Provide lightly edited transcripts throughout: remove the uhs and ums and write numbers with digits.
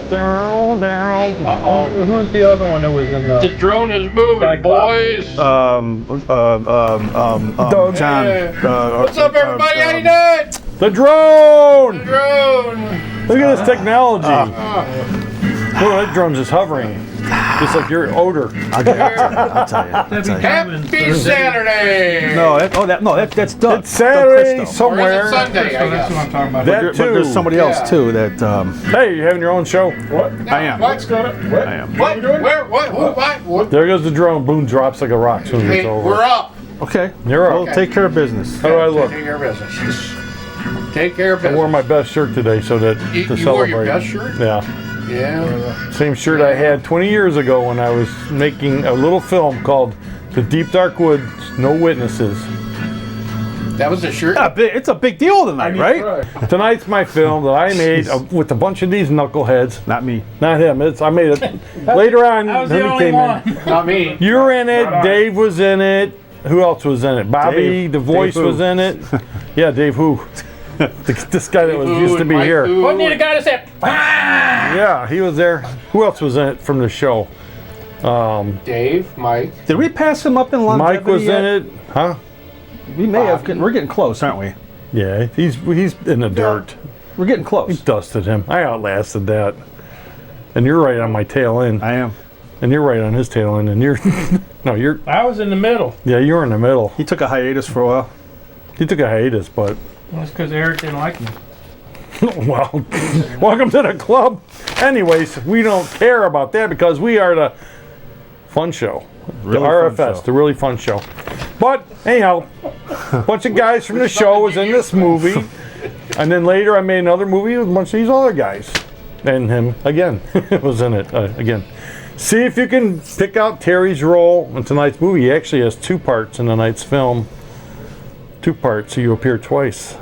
Who's the other one that was in the... The drone is moving, boys. John. What's up, everybody? How you doing? The drone! The drone. Look at this technology. Oh, that drone's just hovering. Just like your odor. I'll tell you. Happy Saturday. That's Doug. It's Saturday Or somewhere. is it Sunday, I guess. That's what I'm talking about. That But too. there's somebody else too that. Hey, you having your own show? What? I am. What's going on? I am. What? Where? What? Who? What? There goes the drone. Boom, drops like a rock as soon as Hey, it's over. we're up. Okay. You're We'll up. take care of business. How do I look? Take care of business. Take care of I wore business. my best shirt today so that You to wore celebrate. your best shirt? Yeah. Yeah. Same shirt I had 20 years ago when I was making a little film called The Deep Dark Woods, No Witnesses. That was a shirt? Yeah, it's a big deal tonight, right? Tonight's my film that I made with a bunch of these knuckleheads. Not me. Not him. I made it later on. I was the him only came one. in. Not me. You were in it. Right on. Dave was in it. Who else was in it? Bobby, Dave. the voice, Dave who? was in it. Yeah, Dave who? This guy that was used to be here. Wasn't he the guy that said, Yeah, he was there. Who else was in it from the show? Dave, Mike. Did we pass him up in longevity Mike was yet? in it. Huh? We may have. We're getting close, aren't we? Yeah, he's in the dirt. We're getting close. Dusted him. I outlasted that. And you're right on my tail end. I am. And you're right on his tail end. And you're no, you're I was in the middle. yeah, you're in the middle. He took a hiatus for a while. He took a hiatus, but That's because Eric didn't like me. well, welcome to the club. Anyways, we don't care about that because we are the fun show. Really the fun RFS, show. the really fun show. But anyhow, a bunch of guys from the show was in this movie. And then later I made another movie with a bunch of these other guys. And him, again, was in it again. See if you can pick out Terry's role in tonight's movie. He actually has 2 parts in tonight's film. 2 parts, so you appear twice,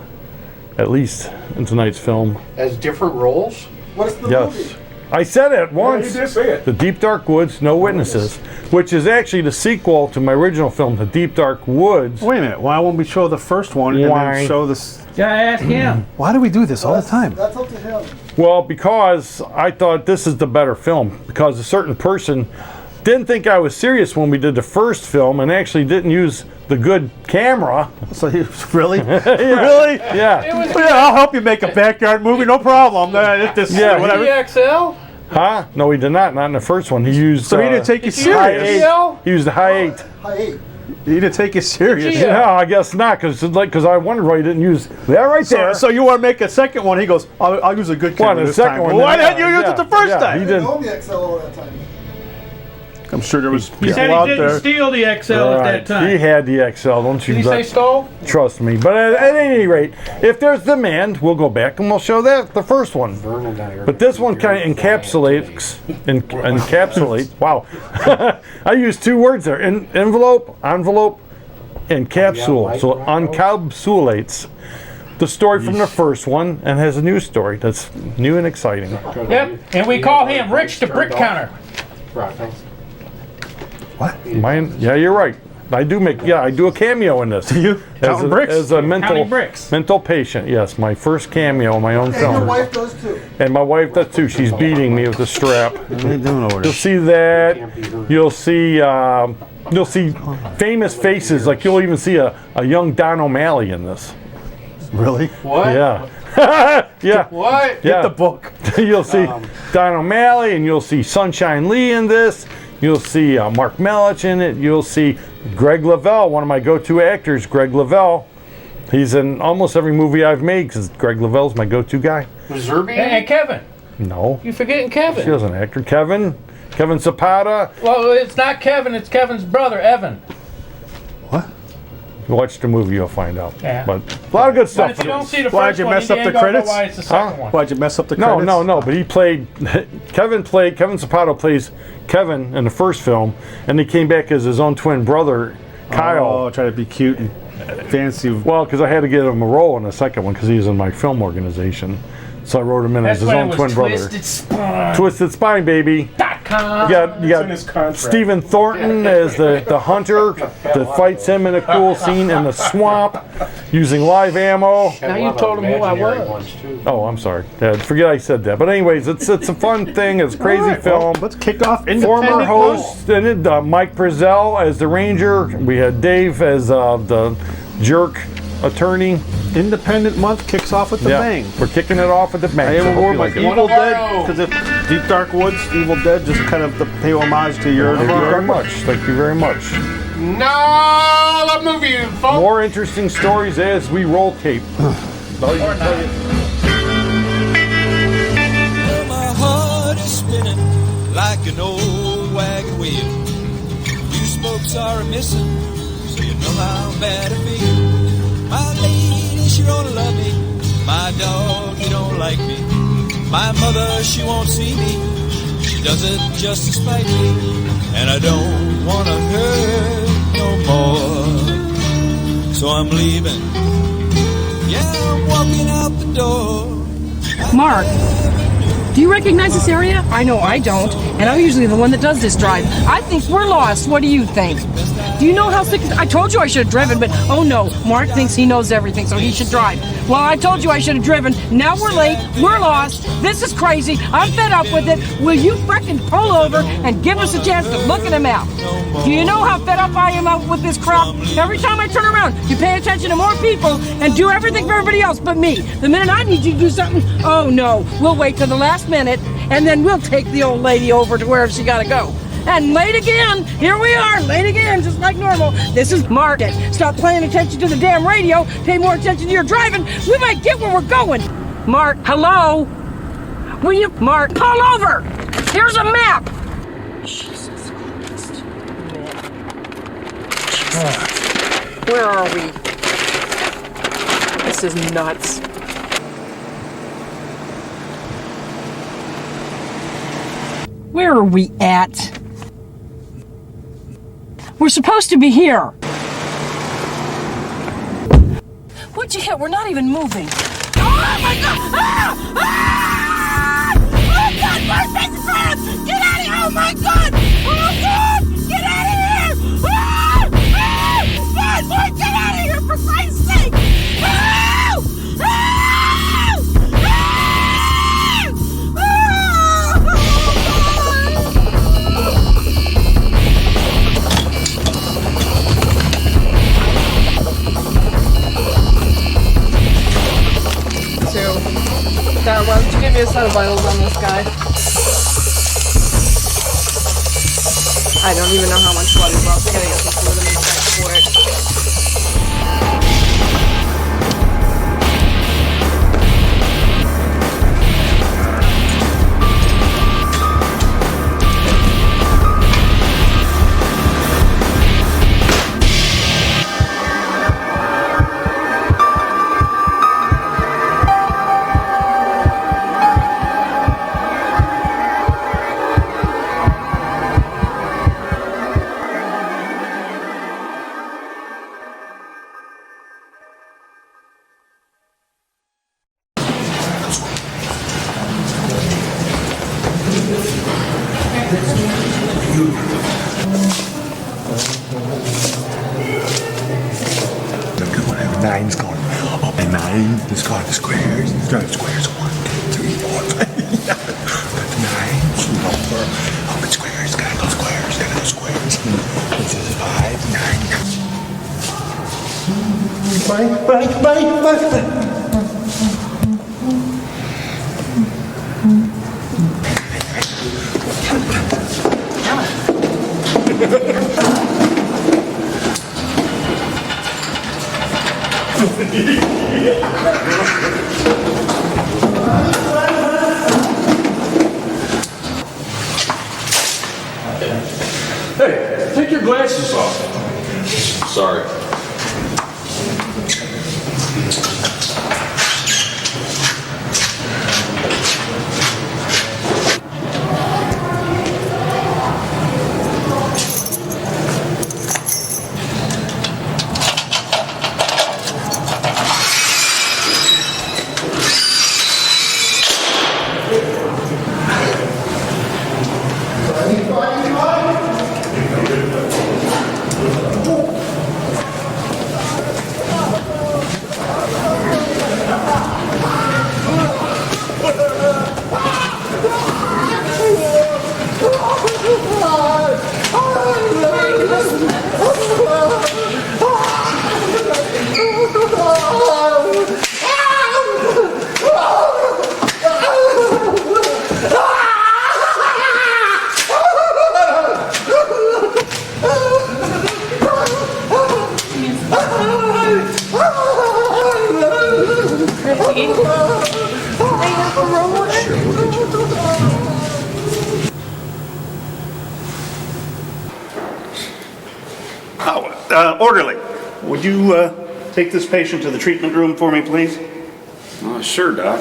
at least, in tonight's film. As different roles? What's the Yes. movie? I said it once. you did say it. The Deep Dark Woods, No Witnesses, which is actually the sequel to my original film, The Deep Dark Woods. Wait a minute. Why won't we show the first one and Why? then show this? Gotta ask him. Why do we do this all the time? That's up to him. Well, because I thought this is the better film, because a certain person didn't think I was serious when we did the first film and actually didn't use the good camera. So he really, really? Yeah. Yeah, I'll help you make a backyard movie. No problem. Yeah, whatever. DXL? Huh? No, he did not. Not in the first one. He used. So he didn't take you high serious. 8. He used the high 8. Hi, hey. He didn't take you serious. Yeah. No, I guess not, because I wondered why he didn't use that right there. So you want to make a second one? He goes, I'll use a good camera the this second time. one, Well, why yeah, didn't you use yeah, it the first yeah, time? he I did. didn't own the XL all that time. I'm sure there was He people said out he didn't there. steal the XL at that time. He had the XL, don't you? Did he say stole? Trust me. But at any rate, if there's demand, we'll go back and we'll show that the first one. But this one kind of encapsulates. Wow, I used 2 words there: envelope, encapsule. So encapsulates the story from the first one and has a new story that's new and exciting. Yep. And we call him Rich the Brick Counter. Mine, yeah, you're right. I do a cameo in this. You counting bricks? As a Counting bricks. mental patient, yes, my first cameo in my own And your film. wife does too. And my wife does too. She's beating me with a strap. What are you doing over You'll there? see that. You'll see famous faces. Like you'll even see a young Don O'Malley in this. Really? What? Yeah. Yeah. What? Yeah. Get the book. You'll see Don O'Malley, and you'll see Sunshine Lee in this. You'll see Mark Melich in it. You'll see Greg Lavelle, one of my go-to actors, Greg Lavelle. He's in almost every movie I've made because Greg Lavelle's my go-to guy. Was Zerby? And Kevin. No, You forgetting she Kevin. was an actor. Kevin Zapata. Well, it's not Kevin, it's Kevin's brother, Evan. What? Watch the movie, you'll find out. Yeah. But a lot of good But stuff. if you don't see the Why'd first you one, mess up ain't the gonna know credits? why it's the second one. Why'd you mess up the No, credits? no. But he played. Kevin Zapata plays Kevin in the first film, and he came back as his own twin brother, Kyle. Oh, try to be cute and fancy. Well, because I had to give him a role in the second one because he's in my film organization. So I wrote him in That's as his when own it was twin brother. Twisted Spine. Twisted Spine, baby. Dot, .com. You in got his contract. Stephen Thornton as the hunter that fights him in a cool scene in the swamp using live ammo. Now you told him who I was. Ones too. Oh, I'm sorry. Forget I said that. But anyways, it's a fun thing. It's a crazy All right, film. well, let's kick off Former independent host, and it, Mike Prezell as the ranger. We had Dave as the jerk attorney. Independent month kicks off with the bang. We're kicking it off with the bang. I am So hope award you by like it. Evil One of our Dead own. because of Deep Dark Woods, Evil Dead, just kind of to pay homage to your. Thank you very much. Thank you very much. No, the movie, folks. More interesting stories as we roll tape. Well, my heart is spinning like an old wagon wheel. You smokes are missing, so you know how bad I feel. My lady, she don't love me. My dog, he don't like me. My mother, she won't see me. She does it just to spite me. And I don't want to hurt no more. So I'm leaving. Yeah, I'm walking out the door. Mark, do you recognize this area? I know I don't, and I'm usually the one that does this drive. I think we're lost. What do you think? Do you know how sick? I told you I should have driven, but oh no, Mark thinks he knows everything, so he should drive. Well, I told you I should have driven. Now we're late. We're lost. This is crazy. I'm fed up with it. Will you frickin' pull over and give us a chance to look at him out? Do you know how fed up I am out with this crap? Every time I turn around, you pay attention to more people and do everything for everybody else but me. The minute I need you to do something, oh no, we'll wait till the last minute and then we'll take the old lady over to wherever she gotta go. And late again, here we are, late again, just like normal. This is Market. Stop paying attention to the damn radio, pay more attention to your driving. We might get where we're going. Mark, hello? Will you, Mark, pull over? Here's a map. Jesus Christ. Map. Where are we? This is nuts. Where are we at? We're supposed to be here. What'd you hit? We're not even moving. Oh my God! Ah! Ah! Oh God! Perfect friend! Get out of here! Oh my God! Oh God! Get out of here! Ah! Ah! God! Lord, get out of here for Christ's sake! Ah! Ah! Why don't you give me a set of vitals on this guy? I don't even know how much blood he's lost. I gotta get some fluid in this guy quick. Nine's going up and 9. It's got the squares. It's got the squares. 1, 2, 3, 4, 5. Got the 9s. Up and squares. Gotta go squares. Gotta go squares. This is 5, 9. Bye. Hey, take your glasses off. Sorry. Orderly, would you take this patient to the treatment room for me, please? Sure, Doc.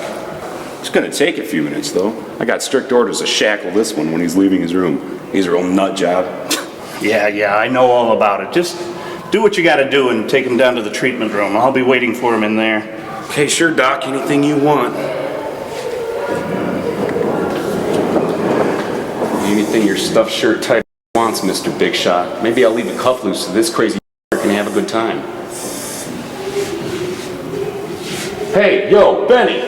It's gonna take a few minutes, though. I got strict orders to shackle this one when he's leaving his room. He's a real nut job. Yeah, I know all about it. Just do what you gotta do and take him down to the treatment room. I'll be waiting for him in there. Okay, sure, Doc. Anything you want. Anything your stuffed shirt type wants, Mr. Big Shot. Maybe I'll leave a cuff loose so this crazy can have a good time. Hey, yo, Benny!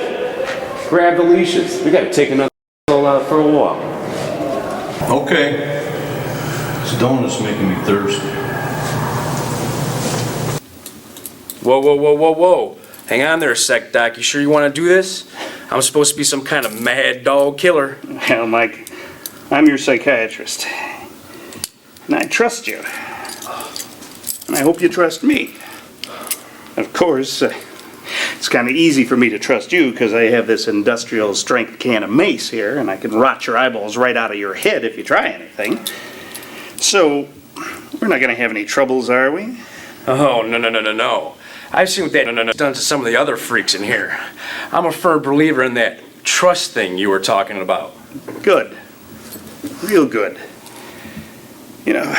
Grab the leashes. We gotta take another soul out for a walk. Okay. This donut's making me thirsty. Whoa. Hang on there a sec, Doc. You sure you want to do this? I'm supposed to be some kind of mad dog killer. Well, Mike, I'm your psychiatrist. And I trust you. And I hope you trust me. Of course, it's kind of easy for me to trust you because I have this industrial strength can of mace here and I can rot your eyeballs right out of your head if you try anything. So, we're not going to have any troubles, are we? Oh, no. I've seen what that done to some of the other freaks in here. I'm a firm believer in that trust thing you were talking about. Good. Real good. You know,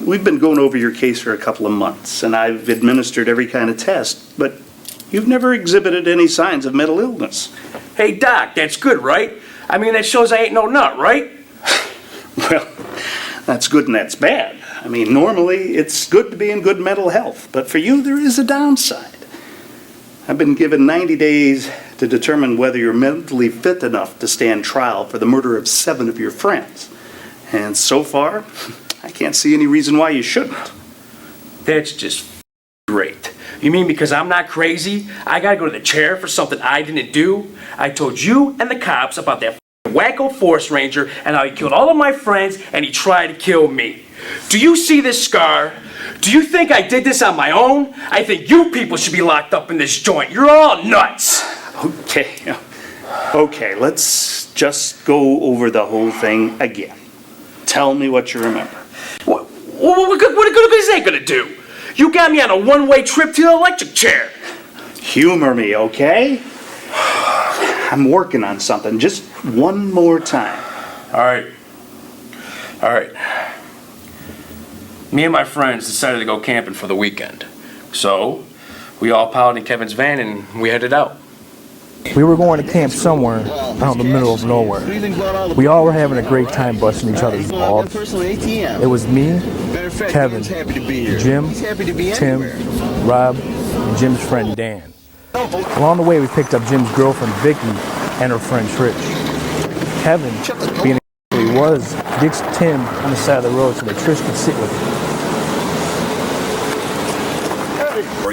we've been going over your case for a couple of months, and I've administered every kind of test, but you've never exhibited any signs of mental illness. Hey, Doc, that's good, right? I mean, that shows I ain't no nut, right? Well, that's good and that's bad. I mean, normally it's good to be in good mental health, but for you there is a downside. I've been given 90 days to determine whether you're mentally fit enough to stand trial for the murder of 7 of your friends. And so far, I can't see any reason why you shouldn't. That's just great. You mean because I'm not crazy, I gotta go to the chair for something I didn't do? I told you and the cops about that wacko forest ranger and how he killed all of my friends and he tried to kill me. Do you see this scar? Do you think I did this on my own? I think you people should be locked up in this joint. You're all nuts. Okay, let's just go over the whole thing again. Tell me what you remember. What good is that gonna do? You got me on a one-way trip to the electric chair. Humor me, okay? I'm working on something. Just one more time. All right. Me and my friends decided to go camping for the weekend. So, we all piled in Kevin's van and we headed out. We were going to camp somewhere out in the middle of nowhere. We all were having a great time busting each other's balls. It was me, Kevin, Jim, Tim, Rob, and Jim's friend Dan. Along the way, we picked up Jim's girlfriend Vicky and her friend Trish. Kevin, being a he was, ditched Tim on the side of the road so that Trish could sit with him.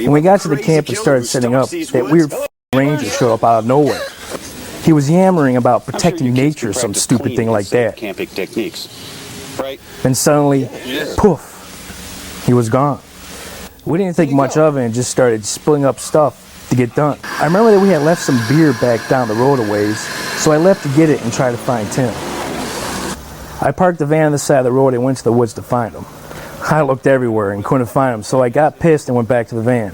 When we got to the camp and started setting up, that weird ranger showed up out of nowhere. He was yammering about protecting nature or some stupid thing like that. Camping techniques, right? Then suddenly, poof, he was gone. We didn't think much of it and just started splitting up stuff to get done. I remember that we had left some beer back down the road a ways, so I left to get it and try to find Tim. I parked the van on the side of the road and went to the woods to find him. I looked everywhere and couldn't find him, so I got pissed and went back to the van.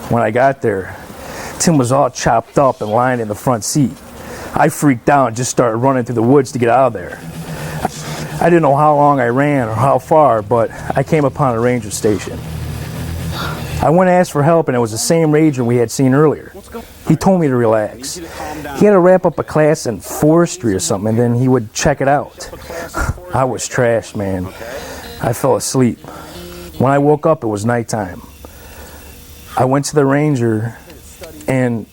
When I got there, Tim was all chopped up and lying in the front seat. I freaked out and just started running through the woods to get out of there. I didn't know how long I ran or how far, but I came upon a ranger station. I went and asked for help, and it was the same ranger we had seen earlier. He told me to relax. He had to wrap up a class in forestry or something, and then he would check it out. I was trashed, man. I fell asleep. When I woke up, it was nighttime. I went to the ranger, and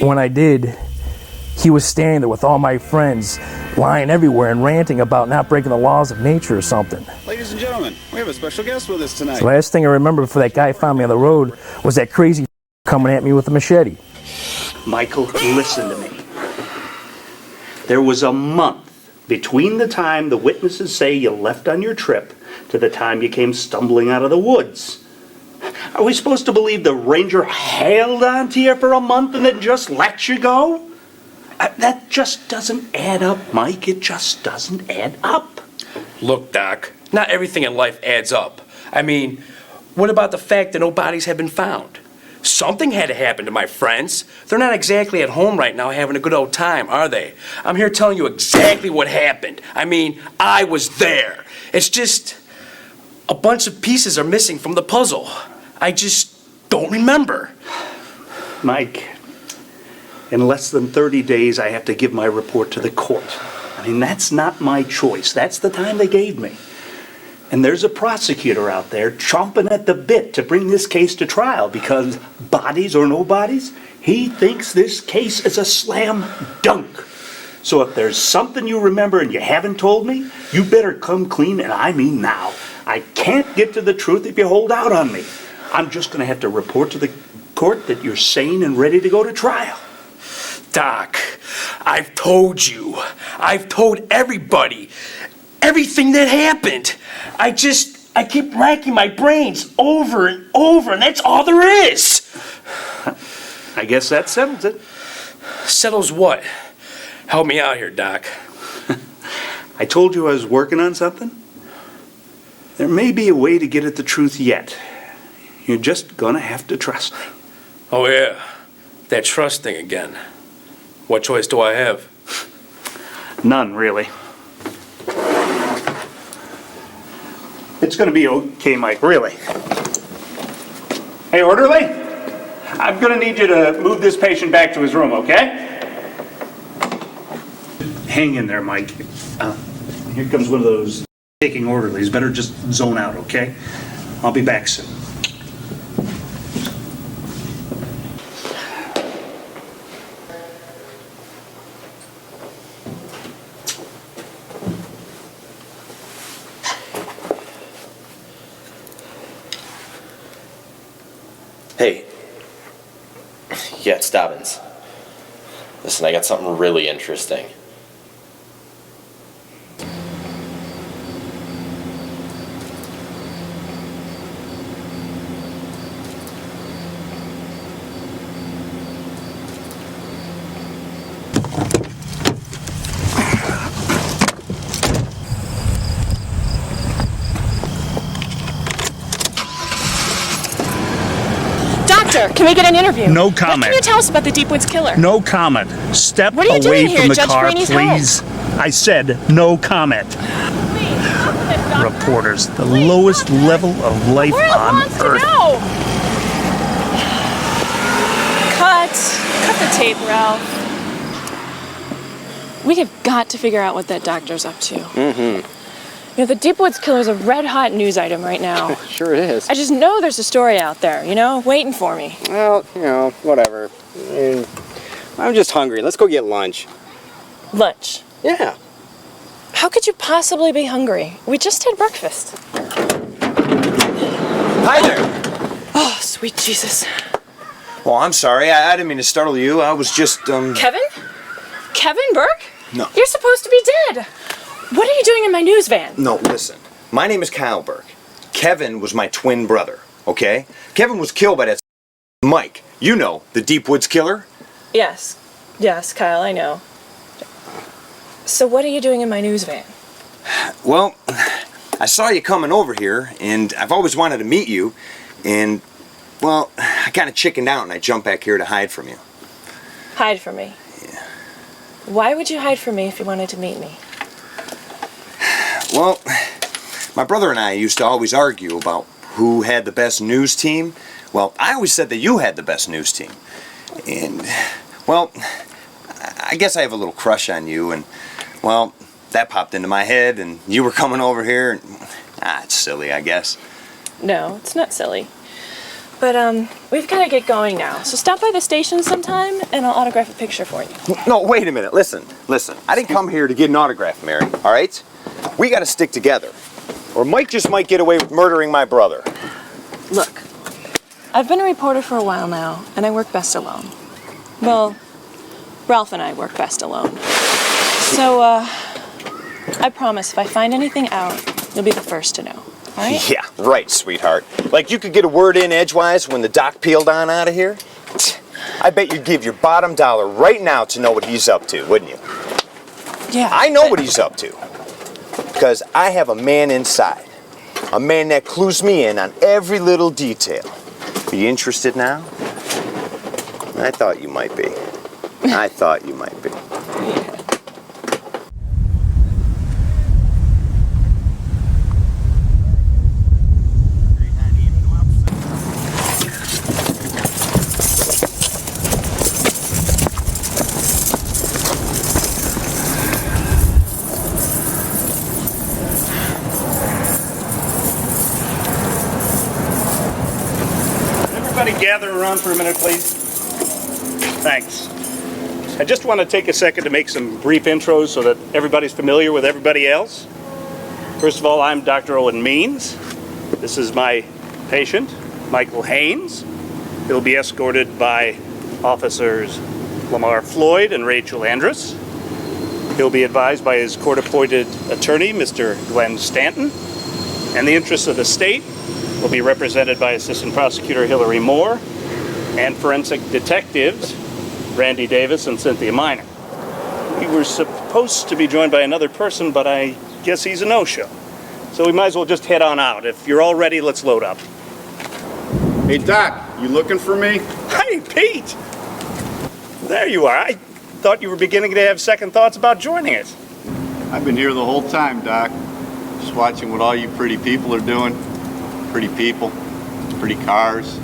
when I did, he was standing there with all my friends, lying everywhere and ranting about not breaking the laws of nature or something. Ladies and gentlemen, we have a special guest with us tonight. The last thing I remember before that guy found me on the road was that crazy coming at me with a machete. Michael, listen to me. There was a month between the time the witnesses say you left on your trip to the time you came stumbling out of the woods. Are we supposed to believe the ranger held on to you for a month and then just let you go? That just doesn't add up, Mike. It just doesn't add up. Look, Doc, not everything in life adds up. I mean, what about the fact that no bodies have been found? Something had to happen to my friends. They're not exactly at home right now having a good old time, are they? I'm here telling you exactly what happened. I mean, I was there. It's just a bunch of pieces are missing from the puzzle. I just don't remember. Mike, in less than 30 days, I have to give my report to the court. I mean, that's not my choice. That's the time they gave me. And there's a prosecutor out there chomping at the bit to bring this case to trial because bodies or no bodies, he thinks this case is a slam dunk. So if there's something you remember and you haven't told me, you better come clean, and I mean now. I can't get to the truth if you hold out on me. I'm just going to have to report to the court that you're sane and ready to go to trial. Doc, I've told you. I've told everybody. Everything that happened. I keep racking my brains over and over, and that's all there is. I guess that settles it. Settles what? Help me out here, Doc. I told you I was working on something. There may be a way to get at the truth yet. You're just gonna have to trust me. Oh yeah, that trust thing again. What choice do I have? None, really. It's gonna be okay, Mike, really. Hey, orderly, I'm gonna need you to move this patient back to his room, okay? Hang in there, Mike. Here comes one of those taking orderlies. Better just zone out, okay? I'll be back soon. Hey. Yeah, it's Dobbins. Listen, I got something really interesting. Can we get an interview? No comment. What can you tell us about the Deep Woods Killer? No comment. Step What are you away doing from here, the Judge car, Brady's please. I said no comment. Reporters, the lowest level of life on Earth. Cut the tape, Ralph. We have got to figure out what that doctor's up to. Mm-hmm. You know, the Deep Woods Killer's a red-hot news item right now. Sure it is. I just know there's a story out there, you know, waiting for me. Well, you know, whatever. I'm just hungry. Let's go get lunch. Lunch? Yeah. How could you possibly be hungry? We just had breakfast. Hi there. Oh, sweet Jesus. Well, I'm sorry. I didn't mean to startle you. I was just, Kevin? Kevin Burke? No. You're supposed to be dead. What are you doing in my news van? No, listen. My name is Kyle Burke. Kevin was my twin brother, okay? Kevin was killed by that Mike. You know, the Deep Woods Killer. Yes. Yes, Kyle, I know. So what are you doing in my news van? Well, I saw you coming over here, and I've always wanted to meet you, and, well, I kind of chickened out, and I jumped back here to hide from you. Hide from me? Yeah. Why would you hide from me if you wanted to meet me? Well, my brother and I used to always argue about who had the best news team. Well, I always said that you had the best news team. And, well, I guess I have a little crush on you, and, well, that popped into my head, and you were coming over here, and, it's silly, I guess. No, it's not silly. But, we've got to get going now. So stop by the station sometime, and I'll autograph a picture for you. No, wait a minute. Listen. I didn't come here to get an autograph, Mary, all right? We got to stick together, or Mike just might get away with murdering my brother. Look, I've been a reporter for a while now, and I work best alone. Well, Ralph and I work best alone. So, I promise if I find anything out, you'll be the first to know. right? Yeah, right, sweetheart. Like you could get a word in edgewise when the doc peeled on out of here. I bet you'd give your bottom dollar right now to know what he's up to, wouldn't you? Yeah. I know what he's up to. Because I have a man inside. A man that clues me in on every little detail. Are you interested now? I thought you might be. I thought you might be. Everybody gather around for a minute, please. Thanks. I just want to take a second to make some brief intros so that everybody's familiar with everybody else. First of all, I'm Dr. Owen Means. This is my patient, Michael Haynes. He'll be escorted by officers Lamar Floyd and Rachel Andrus. He'll be advised by his court-appointed attorney, Mr. Glenn Stanton. And the interests of the state will be represented by Assistant Prosecutor Hillary Moore and forensic detectives Randy Davis and Cynthia Minor. We were supposed to be joined by another person, but I guess he's a no-show. So we might as well just head on out. If you're all ready, let's load up. Hey, Doc, you looking for me? Hey, Pete! There you are. I thought you were beginning to have second thoughts about joining us. I've been here the whole time, Doc. Just watching what all you pretty people are doing. Pretty people, pretty cars.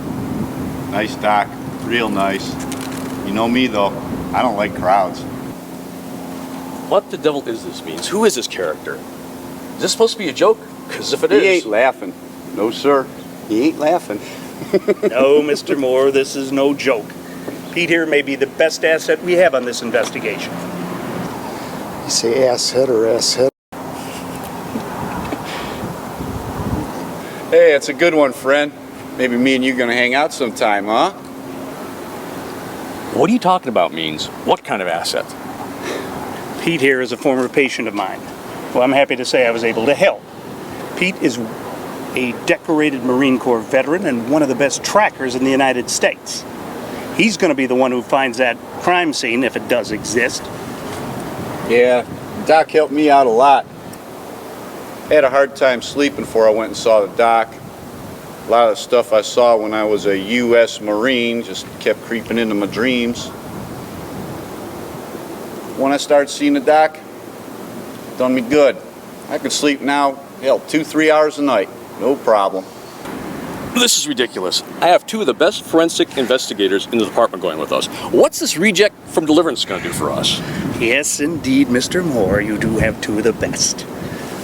Nice doc, real nice. You know me though, I don't like crowds. What the devil is this Means? Who is this character? Is this supposed to be a joke? Because if it is... He ain't laughing. No, sir. He ain't laughing. No, Mr. Moore, this is no joke. Pete here may be the best asset we have on this investigation. You say asshead or asshead? Hey, it's a good one, friend. Maybe me and you gonna hang out sometime, huh? What are you talking about, Means? What kind of asset? Pete here is a former patient of mine. Well, I'm happy to say I was able to help. Pete is a decorated Marine Corps veteran and one of the best trackers in the United States. He's going to be the one who finds that crime scene, if it does exist. Yeah, Doc helped me out a lot. I had a hard time sleeping before I went and saw the doc. A lot of the stuff I saw when I was a U.S. Marine just kept creeping into my dreams. When I started seeing the doc, it done me good. I can sleep now, hell, 2-3 hours a night, no problem. This is ridiculous. I have two of the best forensic investigators in the department going with us. What's this reject from Deliverance going to do for us? Yes, indeed, Mr. Moore, you do have two of the best.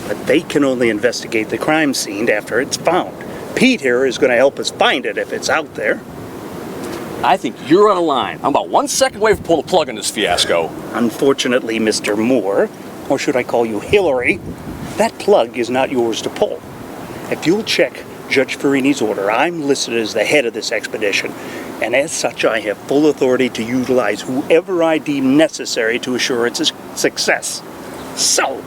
But they can only investigate the crime scene after it's found. Pete here is going to help us find it if it's out there. I think you're on a line. I'm about 1 second away from pulling the plug on this fiasco. Unfortunately, Mr. Moore, or should I call you Hillary, that plug is not yours to pull. If you'll check Judge Farini's order, I'm listed as the head of this expedition, and as such I have full authority to utilize whoever I deem necessary to assure its success. So,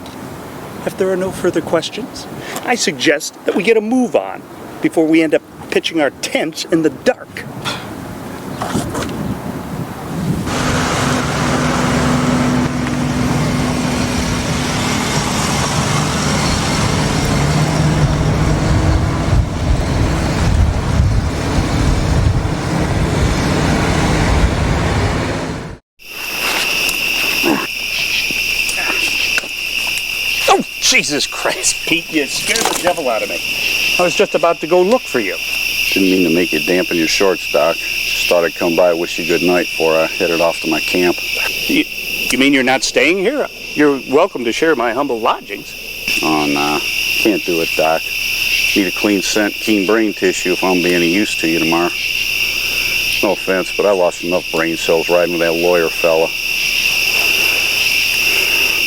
if there are no further questions, I suggest that we get a move on before we end up pitching our tents in the dark. Jesus Christ, Pete, you scared the devil out of me. I was just about to go look for you. Didn't mean to make you dampen your shorts, Doc. Just thought I'd come by and wish you good night before I headed off to my camp. You mean you're not staying here? You're welcome to share my humble lodgings. Oh, nah. Can't do it, Doc. Need a clean scent, keen brain tissue if I'm be any use to you tomorrow. No offense, but I lost enough brain cells riding with that lawyer fella.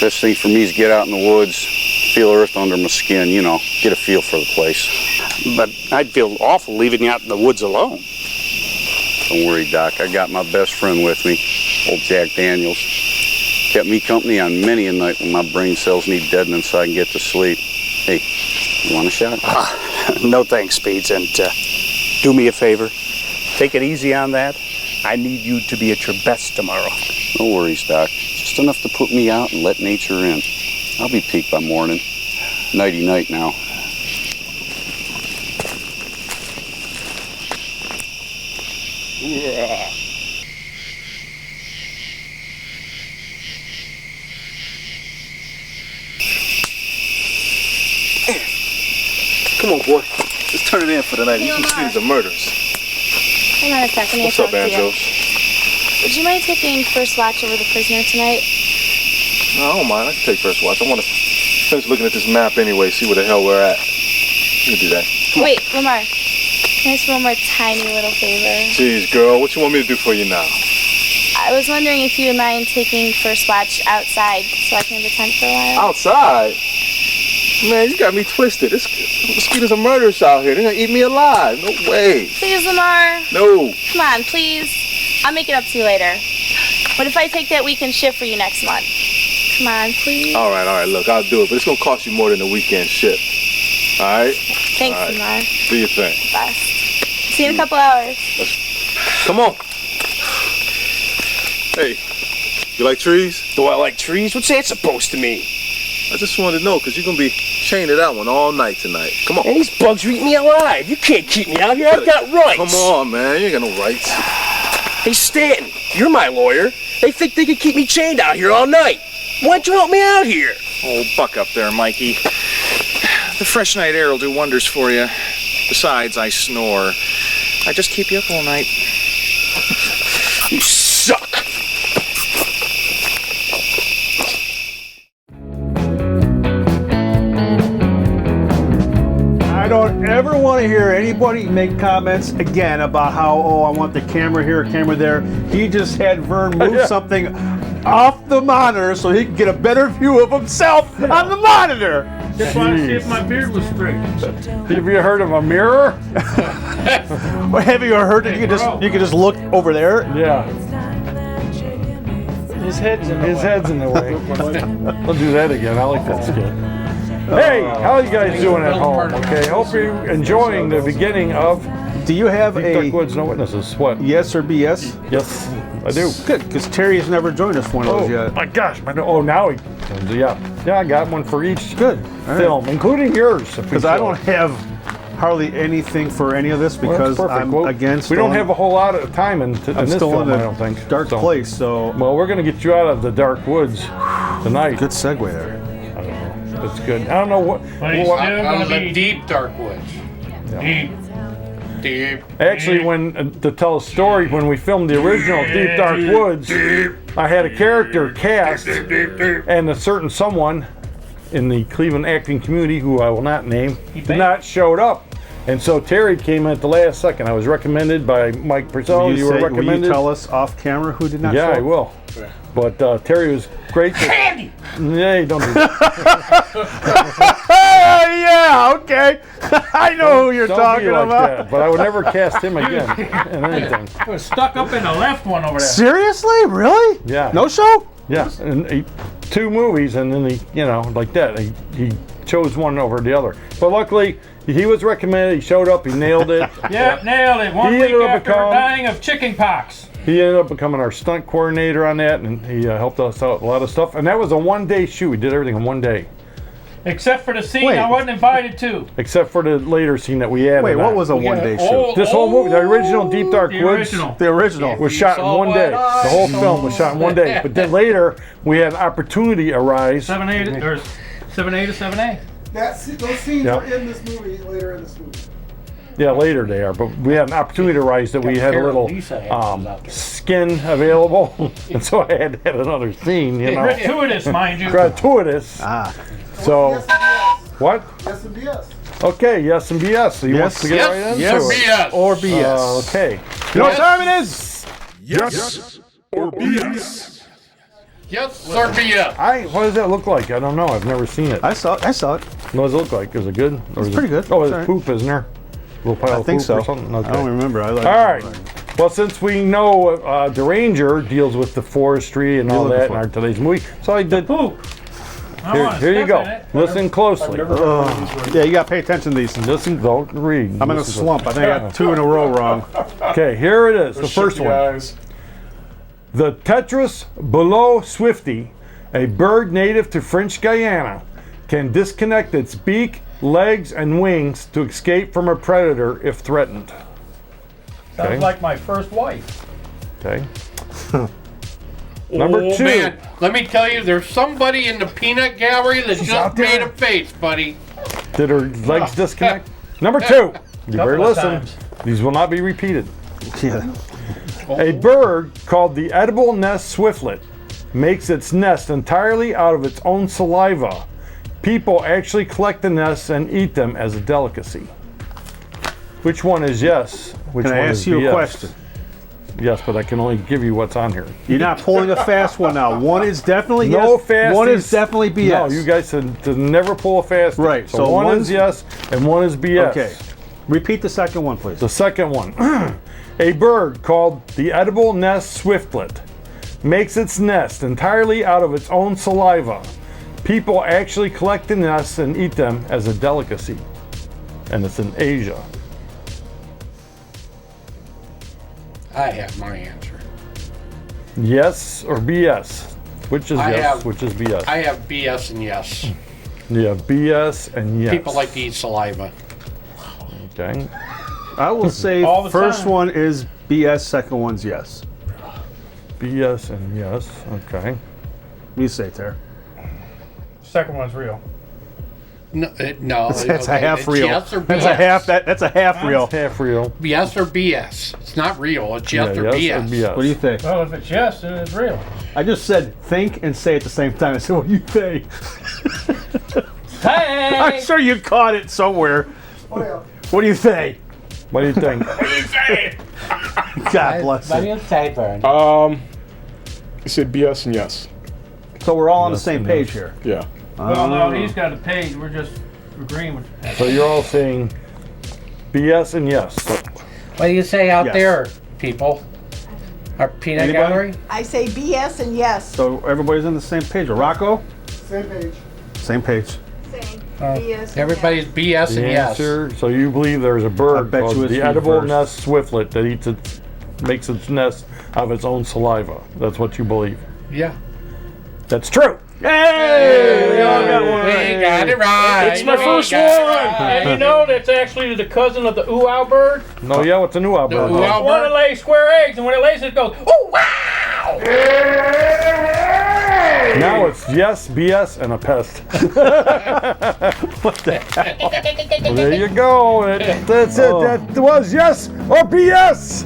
Best thing for me is get out in the woods, feel earth under my skin, you know, get a feel for the place. But I'd feel awful leaving you out in the woods alone. Don't worry, Doc. I got my best friend with me, old Jack Daniels. Kept me company on many a night when my brain cells need deadening so I can get to sleep. Hey, You want a shot? No thanks, Speeds. And do me a favor. Take it easy on that. I need you to be at your best tomorrow. No worries, Doc. Just enough to put me out and let nature in. I'll be peaked by morning. Nighty-night now. Come on, boy. Let's turn it in for the night. You can see these are murders. Hold on a second. What's up, Anjos? Would you mind taking first watch over the prisoner tonight? No, I don't mind. I can take first watch. I want to finish looking at this map anyway, see where the hell we're at. You can do that. Wait, Lamar. Can I ask one more tiny little favor? Jeez, girl, what you want me to do for you now? I was wondering if you would mind taking first watch outside so I can have the tent for a while. Outside? Man, you got me twisted. This mosquitoes are murderers out here. They're gonna eat me alive. No way. Please, Lamar. No. Come on, please. I'll make it up to you later. What if I take that weekend shift for you next month? Come on, please. All right. Look, I'll do it, but it's gonna cost you more than a weekend shift. All right? Thanks, all right. Lamar. Do your thing. Best. See you in a couple hours. Come on. Hey, you like trees? Do I like trees? What's that supposed to mean? I just wanted to know, because you're going to be chained to that one all night tonight. Come on. And these bugs are eating me alive. You can't keep me out here. I've got rights. Come on, man. You ain't got no rights. Hey, Stanton, you're my lawyer. They think they can keep me chained out here all night. Why'd you help me out here? Oh, buck up there, Mikey. The fresh night air will do wonders for you. Besides, I snore. I just keep you up all night. You suck. I don't ever want to hear anybody make comments again about how, oh, I want the camera here, camera there. He just had Vern move something off the monitor so he could get a better view of himself on the monitor. Just want to see if my beard was straight. Have you heard of a mirror? Well, have you heard that you can just look over there? Yeah. His head's in the way. His head's in the way. We'll do that again. I like that skit. Hey, how are you guys doing at home? Okay, hope you're enjoying the beginning of. Do you have Deep a Dark Woods, No Witnesses? What? Yes or BS? Yes, I do. Good, because Terry has never joined us for one of those yet. My gosh! Now he. Yeah, I got one for each film, including yours. Because I don't have hardly anything for any of this because I'm against. We don't have a whole lot of time in this film. I don't think. Dark place. So well, we're gonna get you out of the dark woods tonight. Good segue there. I don't know. That's good. I don't know what. But he's still going to be deep dark woods. Deep. Actually, to tell a story, when we filmed the original Deep Dark Woods, I had a character cast, and a certain someone in the Cleveland acting community, who I will not name, did not showed up. And so Terry came in at the last second. I was recommended by Mike Purcell. You were recommended. Will you tell us off camera who did not show up? Yeah, I will. But Terry was great. Candy! Yeah, don't do that. Yeah, okay. I know who you're talking about. That, but I would never cast him again in anything. We're stuck up in the left one over there. Seriously? Really? Yeah. No show? Yeah. And 2 movies, and then like that. He chose one over the other. But luckily, he was recommended. He showed up. He nailed it. Yep, nailed it. 1 week after dying of chicken pox. He ended up becoming our stunt coordinator on that, and he helped us out a lot of stuff. And that was a 1-day shoot. We did everything in 1 day. Except for the scene I wasn't invited to. Except for the later scene that we added. Wait, what was a 1-day shoot? This whole movie, the original Deep Dark Woods. The original. Was shot in 1 day. The whole film was shot in 1 day. But then later, we had an opportunity arise. 7A to 7A. Those scenes are in this movie, later in this movie. Yeah, later they are, but we had an opportunity to rise that we had a little skin available, and so I had to have another scene, Gratuitous, mind you. Gratuitous. So, what? Yes and BS. Okay, yes and BS. So you want to get right into it? BS. Or BS. Okay. You know what time it is? Yes or BS. Yes or BS. What does that look like? I don't know. I've never seen it. I saw it. What does it look like? Is it good? It's pretty good. Oh, there's poop, isn't there? A little pile of think poop so. or something? Okay. I don't remember. All right. Well, since we know the Ranger deals with the forestry and all that in our today's movie, so I did poop. Here you go. Listen closely. Yeah, you got to pay attention to these. Listen, don't read. I'm in a slump. I think I got 2 in a row wrong. Okay, here it is. The first one. The Tetris below swifty, a bird native to French Guiana, can disconnect its beak, legs, and wings to escape from a predator if threatened. Sounds like my first wife. Okay. Number 2. Man, let me tell you, there's somebody in the peanut gallery that just made a face, buddy. Did her legs disconnect? Number 2. You better listen. These will not be repeated. Yeah. A bird called the edible nest swiftlet makes its nest entirely out of its own saliva. People actually collect the nests and eat them as a delicacy. Which one is yes? Which Can I one ask is you BS? a question? Yes, but I can only give you what's on here. You're not pulling a fast one now. One is definitely No yes. fasties. One is definitely BS. No, you guys said to never pull a fast. Right. So one is yes and one is BS. Okay. Repeat the second one, please. The second one. A bird called the edible nest swiftlet makes its nest entirely out of its own saliva. People actually collect the nests and eat them as a delicacy. And it's in Asia. I have my answer. Yes or BS? Which is yes, which is BS? I have BS and yes. You have BS and yes. People like to eat saliva. Okay. I will say All the first time. one is BS, second one's yes. BS and yes. Okay. What do you say, Tara? Second one's real. No, That's a half it's real. Yes or BS. That's a half. That's a half real. Half real. Yes or BS. It's not real. It's yes or yes BS. What do you think? Well, if it's yes, then it's real. I just said think and say at the same time. I said, what do you think? Hey! I'm sure you caught it somewhere. What do you think? What do you think? God bless you. You said BS and yes. So we're all on the Yes same and page yes. here. Yeah. Well, no, he's got a page. We're just agreeing with that. So you're all saying BS and yes. What do you say out Yes. there, people? Our peanut Anybody? gallery? I say BS and yes. So everybody's on the same page. Rocco? Same page. Same page. Same. BS. Everybody's BS The and yes. answer. So you believe there's a bird bet you called it's the me edible first. nest swiftlet that makes its nest out of its own saliva. That's what you believe. Yeah. That's true. Hey! We all got one We right. got it right. It's my We first got it right. And you know that's actually the cousin of the ooh-ow bird? No, yeah, what's a new bird? ooh-ow One that lays square eggs, and when it lays it goes, ooh, wow! Now it's yes, BS, and a pest. What the hell? Well, there you go. That's it. That was yes or BS.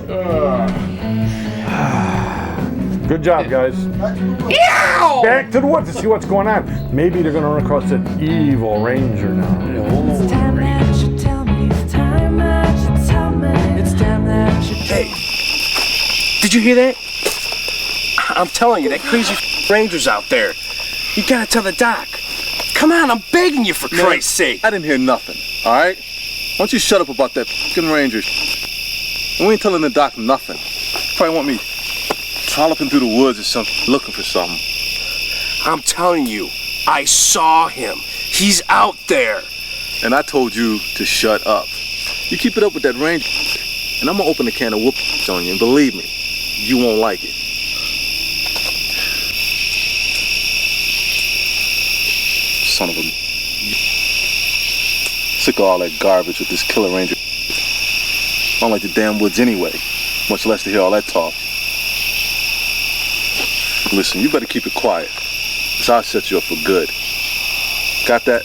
Good job, guys. Back to the woods to see what's going on. Maybe they're going to run across that evil ranger now. Hey, did you hear that? I'm telling you, that crazy ranger's out there. You gotta tell the doc. Come on, I'm begging you for Christ's sake. I didn't hear nothing, all right? Why don't you shut up about that fucking ranger? And we ain't telling the doc nothing. Probably want me trolloping through the woods or something, looking for something. I'm telling you, I saw him. He's out there. And I told you to shut up. You keep it up with that ranger, and I'm gonna open a can of whoop on you, and believe me, you won't like it. Son of a... Sick of all that garbage with this killer ranger. I don't like the damn woods anyway, much less to hear all that talk. Listen, you better keep it quiet, because I'll set you up for good. Got that?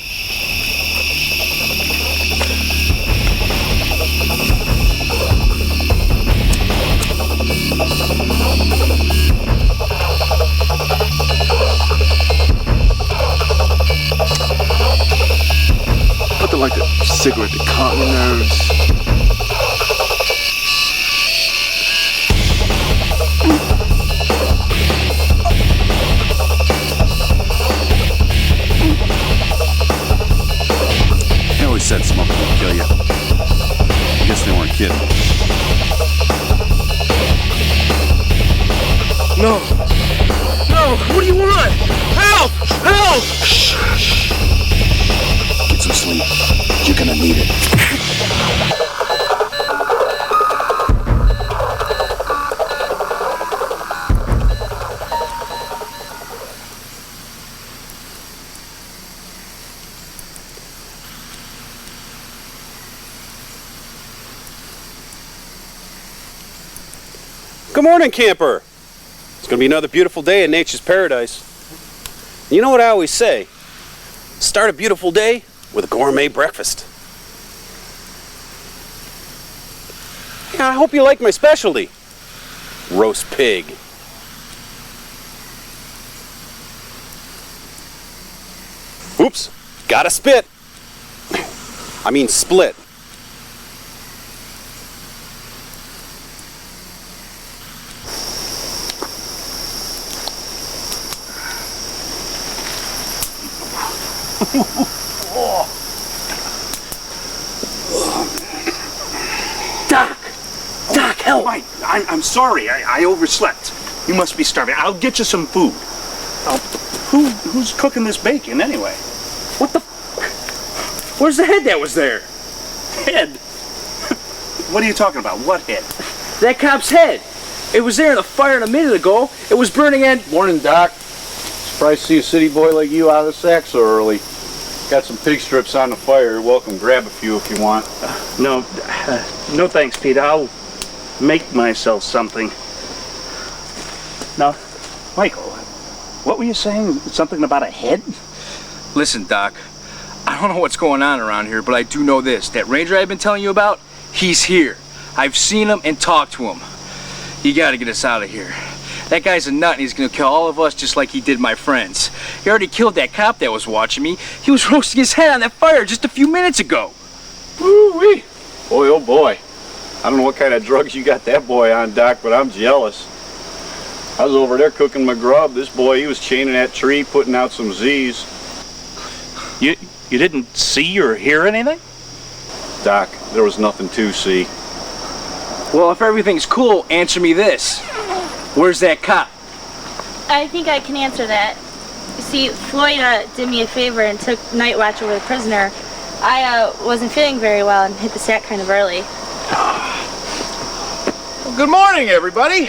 Nothing like a cigarette to calm your nerves. They always said smoking would kill you. I guess they weren't kidding. No. No, what do you want? Help! Help! Help! Shh. Get some sleep. You're gonna need it. Good morning, camper. It's going to be another beautiful day in nature's paradise. You know what I always say? Start a beautiful day with a gourmet breakfast. Yeah, I hope you like my specialty. Roast pig. Oops, gotta spit. I mean split. Doc, help! I'm sorry. I overslept. You must be starving. I'll get you some food. Who's cooking this bacon anyway? What the? Where's the head that was there? Head? What are you talking about? What head? That cop's head. It was there in the fire a minute ago. It was burning and... Morning, Doc. Surprised to see a city boy like you out of the sack so early. Got some pig strips on the fire. You're welcome. Grab a few if you want. No thanks, Pete. I'll make myself something. Now, Michael, what were you saying? Something about a head? Listen, Doc. I don't know what's going on around here, but I do know this. That ranger I've been telling you about, he's here. I've seen him and talked to him. You gotta get us out of here. That guy's a nut and he's gonna kill all of us just like he did my friends. He already killed that cop that was watching me. He was roasting his head on that fire just a few minutes ago. Woo-wee. Boy, oh boy. I don't know what kind of drugs you got that boy on, Doc, but I'm jealous. I was over there cooking my grub. This boy, he was chaining that tree, putting out some Z's. You didn't see or hear anything? Doc, there was nothing to see. Well, if everything's cool, answer me this. Where's that cop? I think I can answer that. You see, Floyd did me a favor and took night watch over the prisoner. I wasn't feeling very well and hit the sack kind of early. Well, good morning, everybody.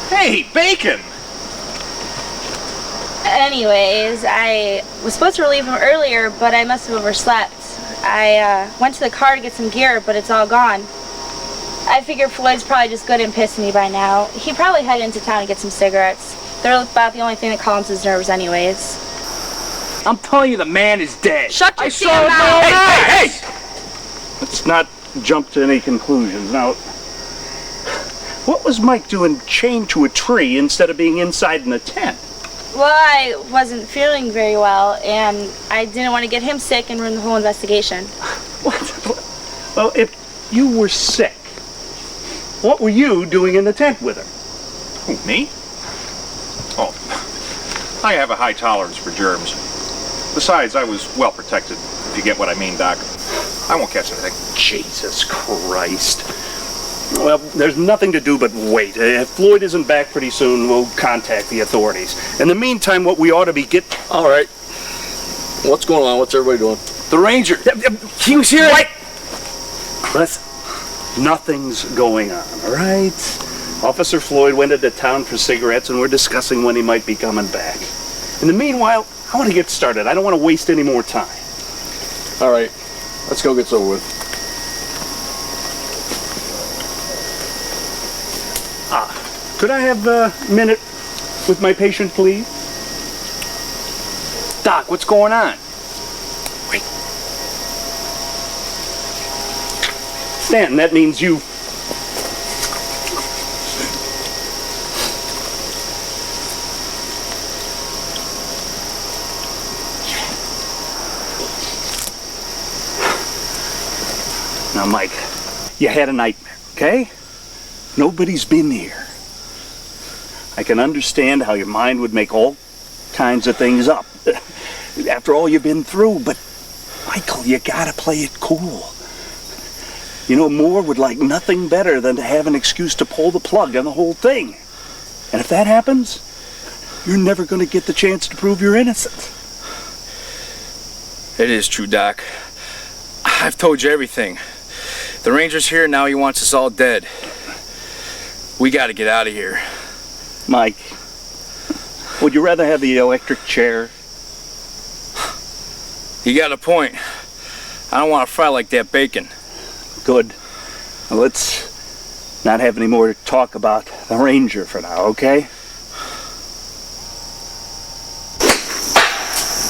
Hey, bacon! Anyways, I was supposed to relieve him earlier, but I must have overslept. I went to the car to get some gear, but it's all gone. I figure Floyd's probably just good and pissed at me by now. He probably headed into town to get some cigarettes. They're about the only thing that calms his nerves anyways. I'm telling you, the man is dead. Shut your saw damn mouth! Hey! Let's not jump to any conclusions. Now, what was Mike doing chained to a tree instead of being inside in a tent? Well, I wasn't feeling very well, and I didn't want to get him sick and ruin the whole investigation. What? Well, if you were sick, what were you doing in the tent with her? Who, me? Oh, I have a high tolerance for germs. Besides, I was well protected, if you get what I mean, Doc. I won't catch anything. Jesus Christ. Well, there's nothing to do but wait. If Floyd isn't back pretty soon, we'll contact the authorities. In the meantime, what we ought to be All right. What's going on? What's everybody doing? The ranger. He was here. Wait! Listen, nothing's going on, all right? Officer Floyd went into town for cigarettes, and we're discussing when he might be coming back. In the meanwhile, I want to get started. I don't want to waste any more time. All right. Let's go get this over with. Could I have a minute with my patient, please? Doc, what's going on? Wait. Stanton, that means you... Now, Mike, you had a nightmare, okay? Nobody's been here. I can understand how your mind would make all kinds of things up after all you've been through, but Michael, you gotta play it cool. You know, Moore would like nothing better than to have an excuse to pull the plug on the whole thing. And if that happens, you're never going to get the chance to prove you're innocent. It is true, Doc. I've told you everything. The ranger's here, now he wants us all dead. We gotta get out of here. Mike, would you rather have the electric chair? You got a point. I don't want to fry like that bacon. Good. Now let's not have any more talk about the ranger for now, okay?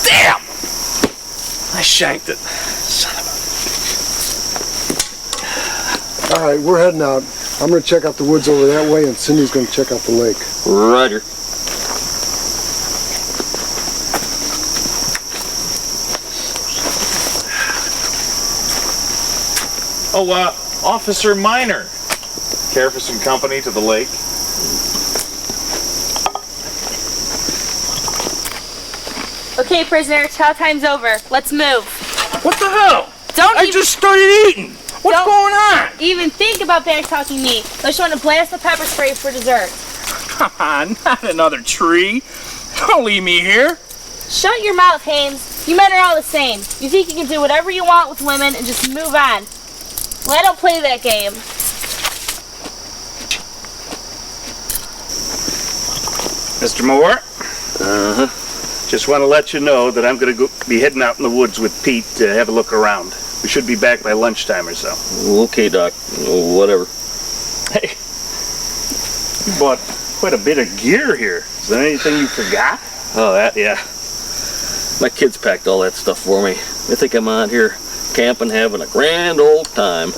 Damn! I shanked it. Son of All right, we're heading out. I'm going to check out the woods over that way, and Cindy's going to check out the lake. Roger. Oh, Officer Minor. Care for some company to the lake? Okay, prisoner, chow time's over. Let's move. What the hell? I just started eating. What's going on? Even think about back-talking me. Unless you want to blast the pepper spray for dessert. Come on, not another tree. Don't leave me here. Shut your mouth, Haynes. You men are all the same. You think you can do whatever you want with women and just move on. Well, I don't play that game. Mr. Moore? Uh-huh. Just want to let you know that I'm going to be heading out in the woods with Pete to have a look around. We should be back by lunchtime or so. Okay, Doc. Whatever. Hey, you bought quite a bit of gear here. Is there anything you forgot? Oh, that, yeah. My kids packed all that stuff for me. They think I'm out here camping, having a grand old time.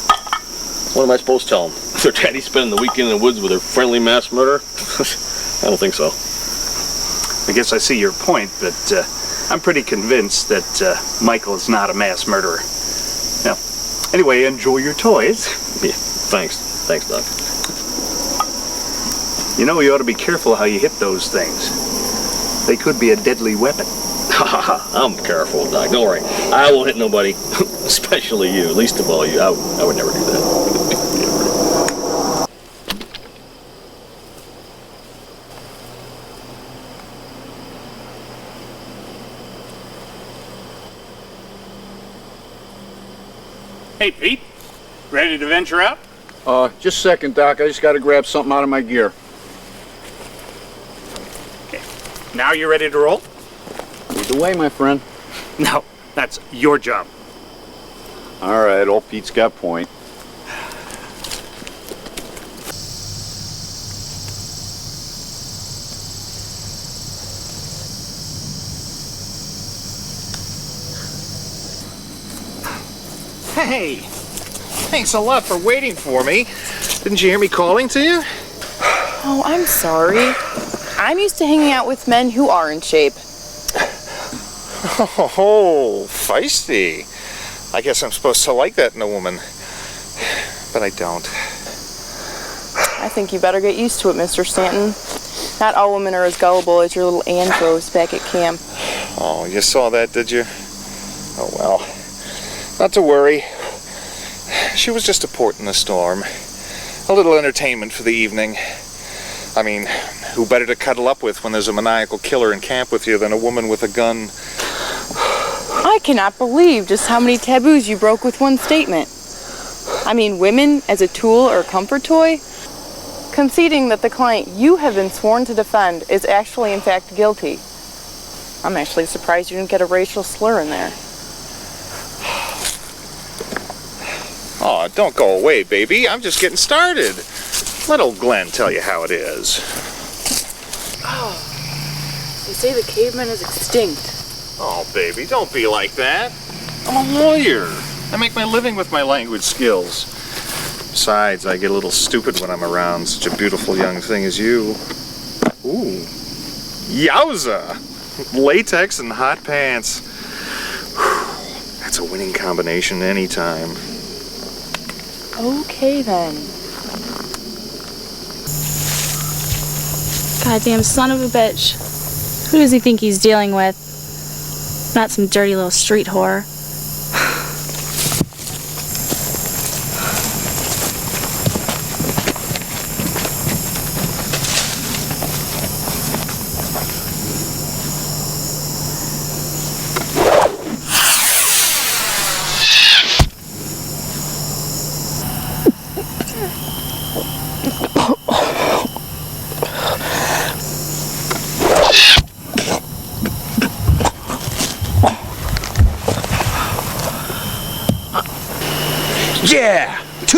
What am I supposed to tell them? Their daddy's spending the weekend in the woods with their friendly mass murderer? I don't think so. I guess I see your point, but I'm pretty convinced that Michael is not a mass murderer. Now, anyway, enjoy your toys. Yeah, thanks. Thanks, Doc. You know, you ought to be careful how you hit those things. They could be a deadly weapon. I'm careful, Doc. Don't worry. I won't hit nobody, especially you. Least of all you. I would never do that. Hey, Pete. Ready to venture out? Just a second, Doc. I just got to grab something out of my gear. Okay. Now you ready to roll? Lead the way, my friend. No, that's your job. All right, old Pete's got point. Hey, thanks a lot for waiting for me. Didn't you hear me calling to you? Oh, I'm sorry. I'm used to hanging out with men who are in shape. Oh, feisty. I guess I'm supposed to like that in a woman, but I don't. I think you better get used to it, Mr. Stanton. Not all women are as gullible as your little andros back at camp. Oh, you saw that, did you? Oh, well. Not to worry. She was just a port in the storm. A little entertainment for the evening. I mean, who better to cuddle up with when there's a maniacal killer in camp with you than a woman with a gun? I cannot believe just how many taboos you broke with one statement. I mean, women as a tool or a comfort toy? Conceding that the client you have been sworn to defend is actually in fact guilty. I'm actually surprised you didn't get a racial slur in there. Oh, don't go away, baby. I'm just getting started. Let old Glenn tell you how it is. Oh, they say the caveman is extinct. Oh, baby, don't be like that. I'm a lawyer. I make my living with my language skills. Besides, I get a little stupid when I'm around such a beautiful young thing as you. Ooh. Yowza! Latex and hot pants. Whew. That's a winning combination anytime. Okay, then. Goddamn son of a bitch. Who does he think he's dealing with? Not some dirty little street whore.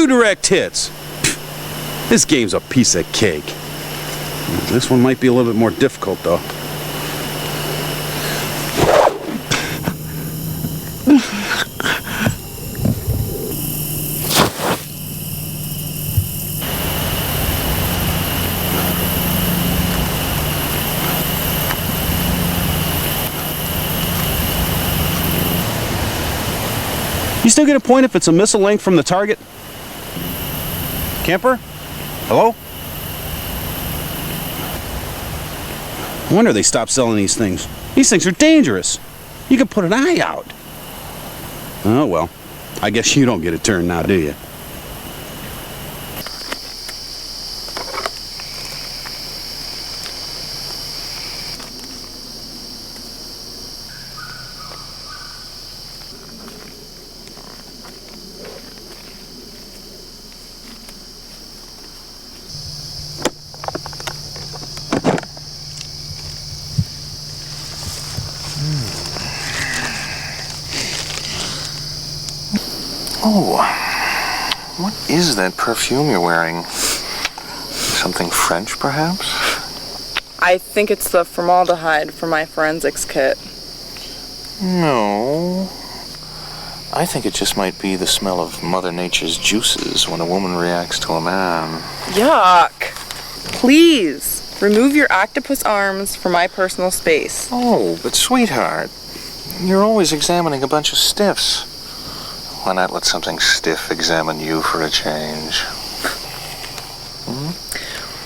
2 direct hits. This game's a piece of cake. This one might be a little bit more difficult, though. You still get a point if it's a missile length from the target? Camper? Hello? No wonder they stopped selling these things. These things are dangerous. You can put an eye out. Oh well, I guess you don't get a turn now, do you? Oh, what is that perfume you're wearing? Something French, perhaps? I think it's the formaldehyde for my forensics kit. No. I think it just might be the smell of Mother Nature's juices when a woman reacts to a man. Yuck! Please, remove your octopus arms from my personal space. Oh, but sweetheart, you're always examining a bunch of stiffs. Why not let something stiff examine you for a change?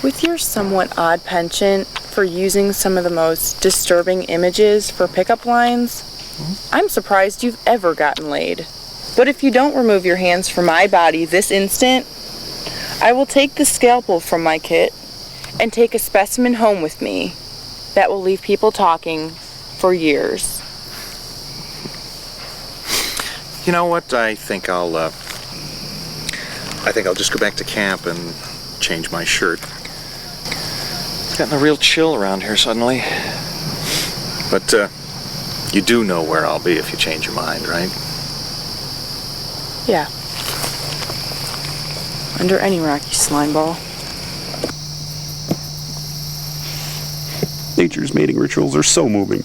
With your somewhat odd penchant for using some of the most disturbing images for pickup lines, I'm surprised you've ever gotten laid. But if you don't remove your hands from my body this instant, I will take the scalpel from my kit and take a specimen home with me that will leave people talking for years. You know what? I think I'll just go back to camp and change my shirt. It's gotten a real chill around here suddenly. But you do know where I'll be if you change your mind, right? Yeah. Under any rock, you slime ball. Nature's mating rituals are so moving.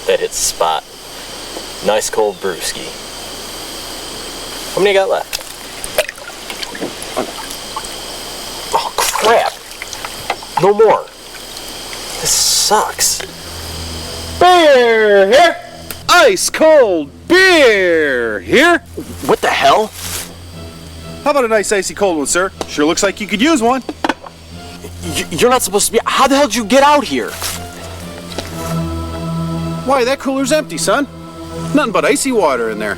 That hits the spot. Nice cold brewski. How many you got left? Oh crap! No more. This sucks. Beer here! Ice cold beer here! What the hell? How about a nice icy cold one, sir? Sure looks like you could use one. You're not supposed to be. How the hell did you get out here? Why, that cooler's empty, son. Nothing but icy water in there.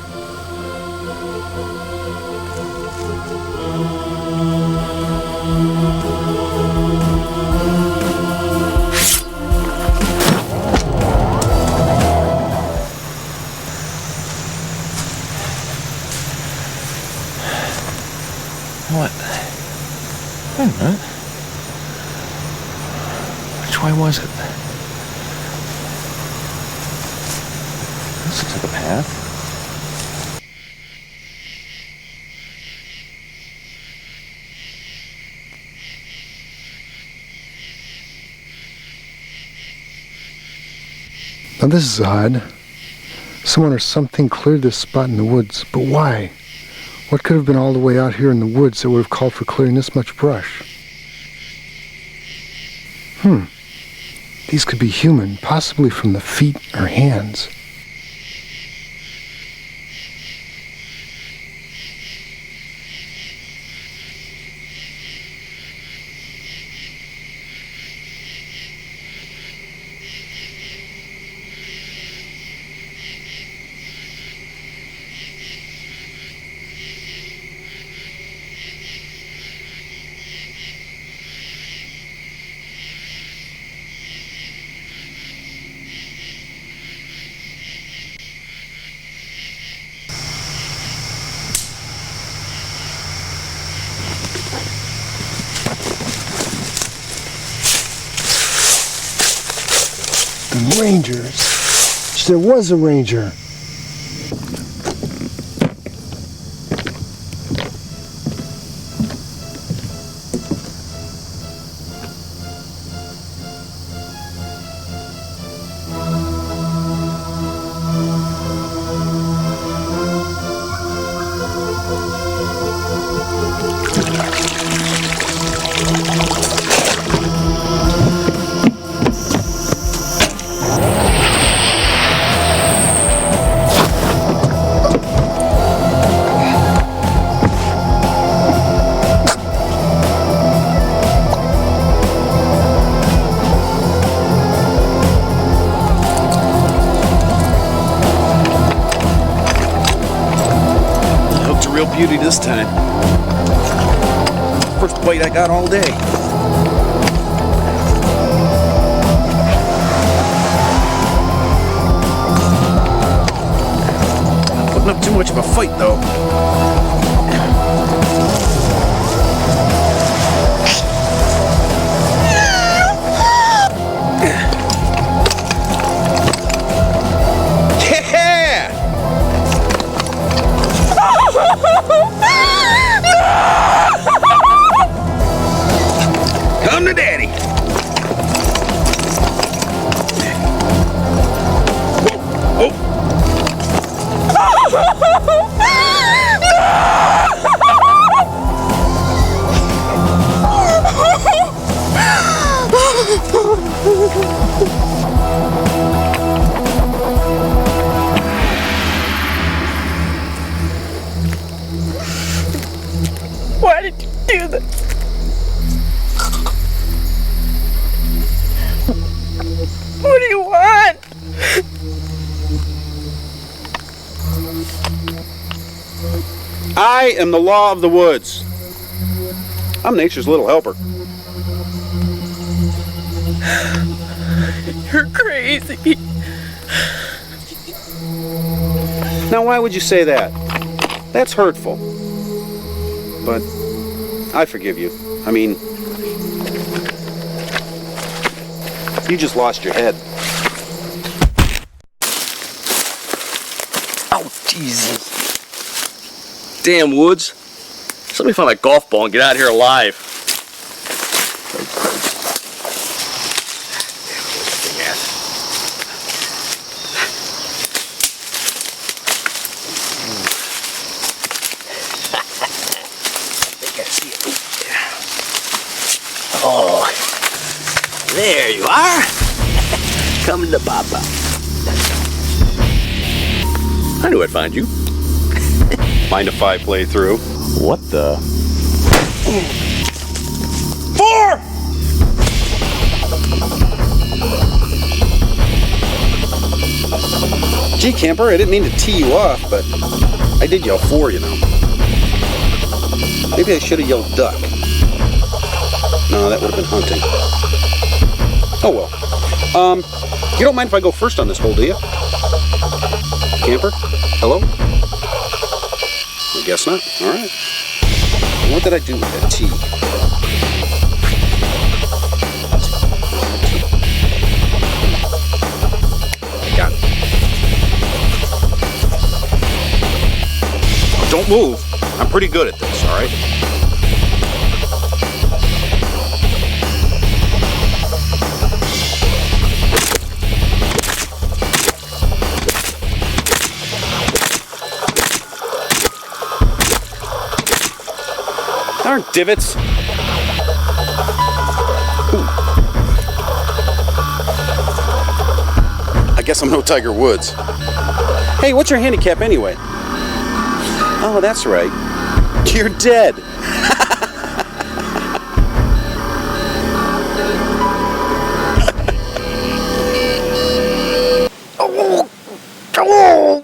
What? Wait a minute. Which way was it? This looks like a path. Now this is odd. Someone or something cleared this spot in the woods, but why? What could have been all the way out here in the woods that would have called for clearing this much brush? These could be human, possibly from the feet or hands. The rangers. There was a ranger. Beauty this time. First bite I got all day. Putting up too much of a fight though. Come to daddy. Oh. Why did you do this? What do you want? I am the law of the woods. I'm nature's little helper. You're crazy. Now, why would you say that? That's hurtful. But I forgive you. I mean, you just lost your head. Oh, Jesus. Damn, Woods. Let me find my golf ball and get out of here alive. Oh, there you are. Come to Papa. I knew I'd find you. Mind if I play through? What the? 4! Gee, camper, I didn't mean to tee you off, but I did yell 4, you know. Maybe I should have yelled duck. No, that would have been hunting. Oh well. You don't mind if I go first on this hole, do you? Camper? Hello? I guess not. Alright. What did I do with that tee? Got it. Oh, don't move. I'm pretty good at this, alright? Aren't divots? Ooh. I guess I'm no Tiger Woods. Hey, what's your handicap anyway? Oh, that's right. You're dead. Oh, oh.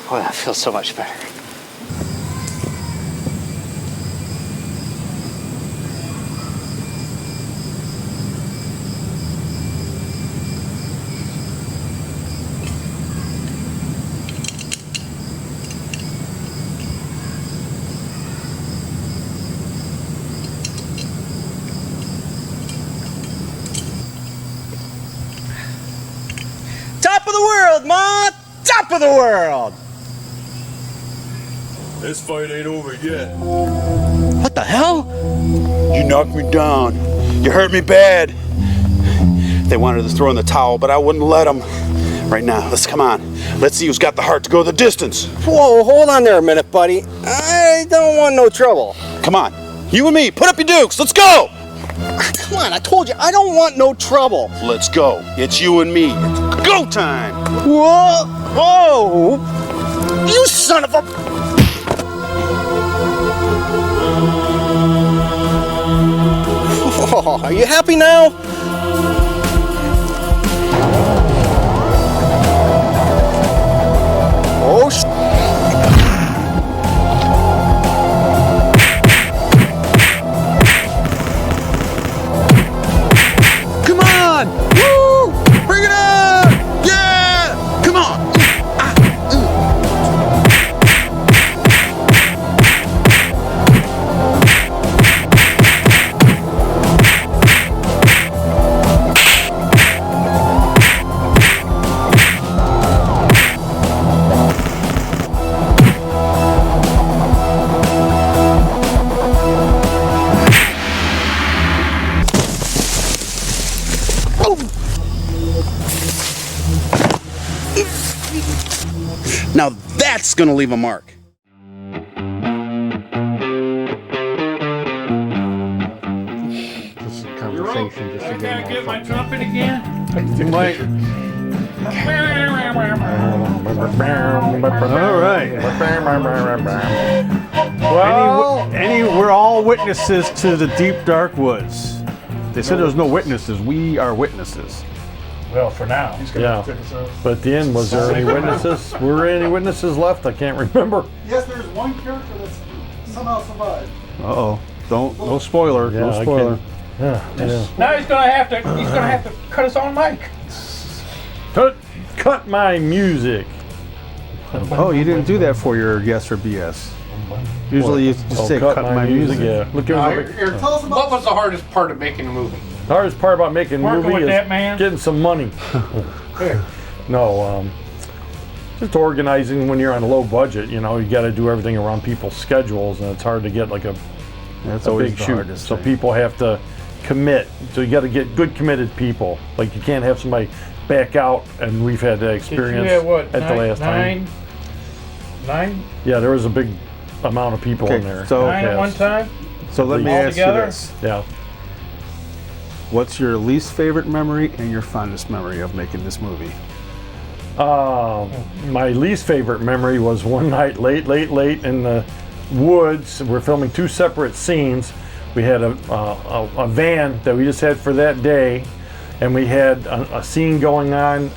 Boy, that feels so much better. the world, Ma! Top of the world! This fight ain't over yet. What the hell? You knocked me down. You hurt me bad. They wanted to throw in the towel, but I wouldn't let them. Right now, come on. Let's see who's got the heart to go the distance. Whoa, hold on there a minute, buddy. I don't want no trouble. Come on. You and me, put up your dukes. Let's go. Come on, I told you, I don't want no trouble. Let's go. It's you and me. It's go time. Whoa! Whoa! You son of a... Oh, are you happy now? Oh, come on! Woo! Bring it on! Yeah! Come on! Now that's gonna leave a mark. Conversation just to Can I get my trumpet again? You might. All right. Well, we're all witnesses to the deep, dark woods. They said there was no witnesses. We are witnesses. Well, for now. Yeah. But at the end, was there any witnesses? Were there any witnesses left? I can't remember. Yes, there's one character that's somehow survived. Uh-oh. No spoiler. Yeah, no spoiler. Yeah. Now he's gonna have to cut his own mic. Cut my music. Oh, you didn't do that for your yes or BS. Usually you just say cut my music. Yeah. Look at Tell us about What was the hardest part of making a movie? the hardest part about making a Working movie with is that man? getting some money. No, just organizing when you're on a low budget. You know, you got to do everything around people's schedules, and it's hard to get like That's a always big the shoot. hardest So thing. people have to commit. So you got to get good committed people. Like you can't have somebody back out, and we've had that experience Did you have what? at the last time. Nine? Yeah, there was a big amount of people in Okay, there. so- Nine at one time? So let me ask you Altogether? this. Yeah. What's your least favorite memory and your fondest memory of making this movie? My least favorite memory was one night late in the woods. We're filming two separate scenes. We had a van that we just had for that day, and we had a scene going on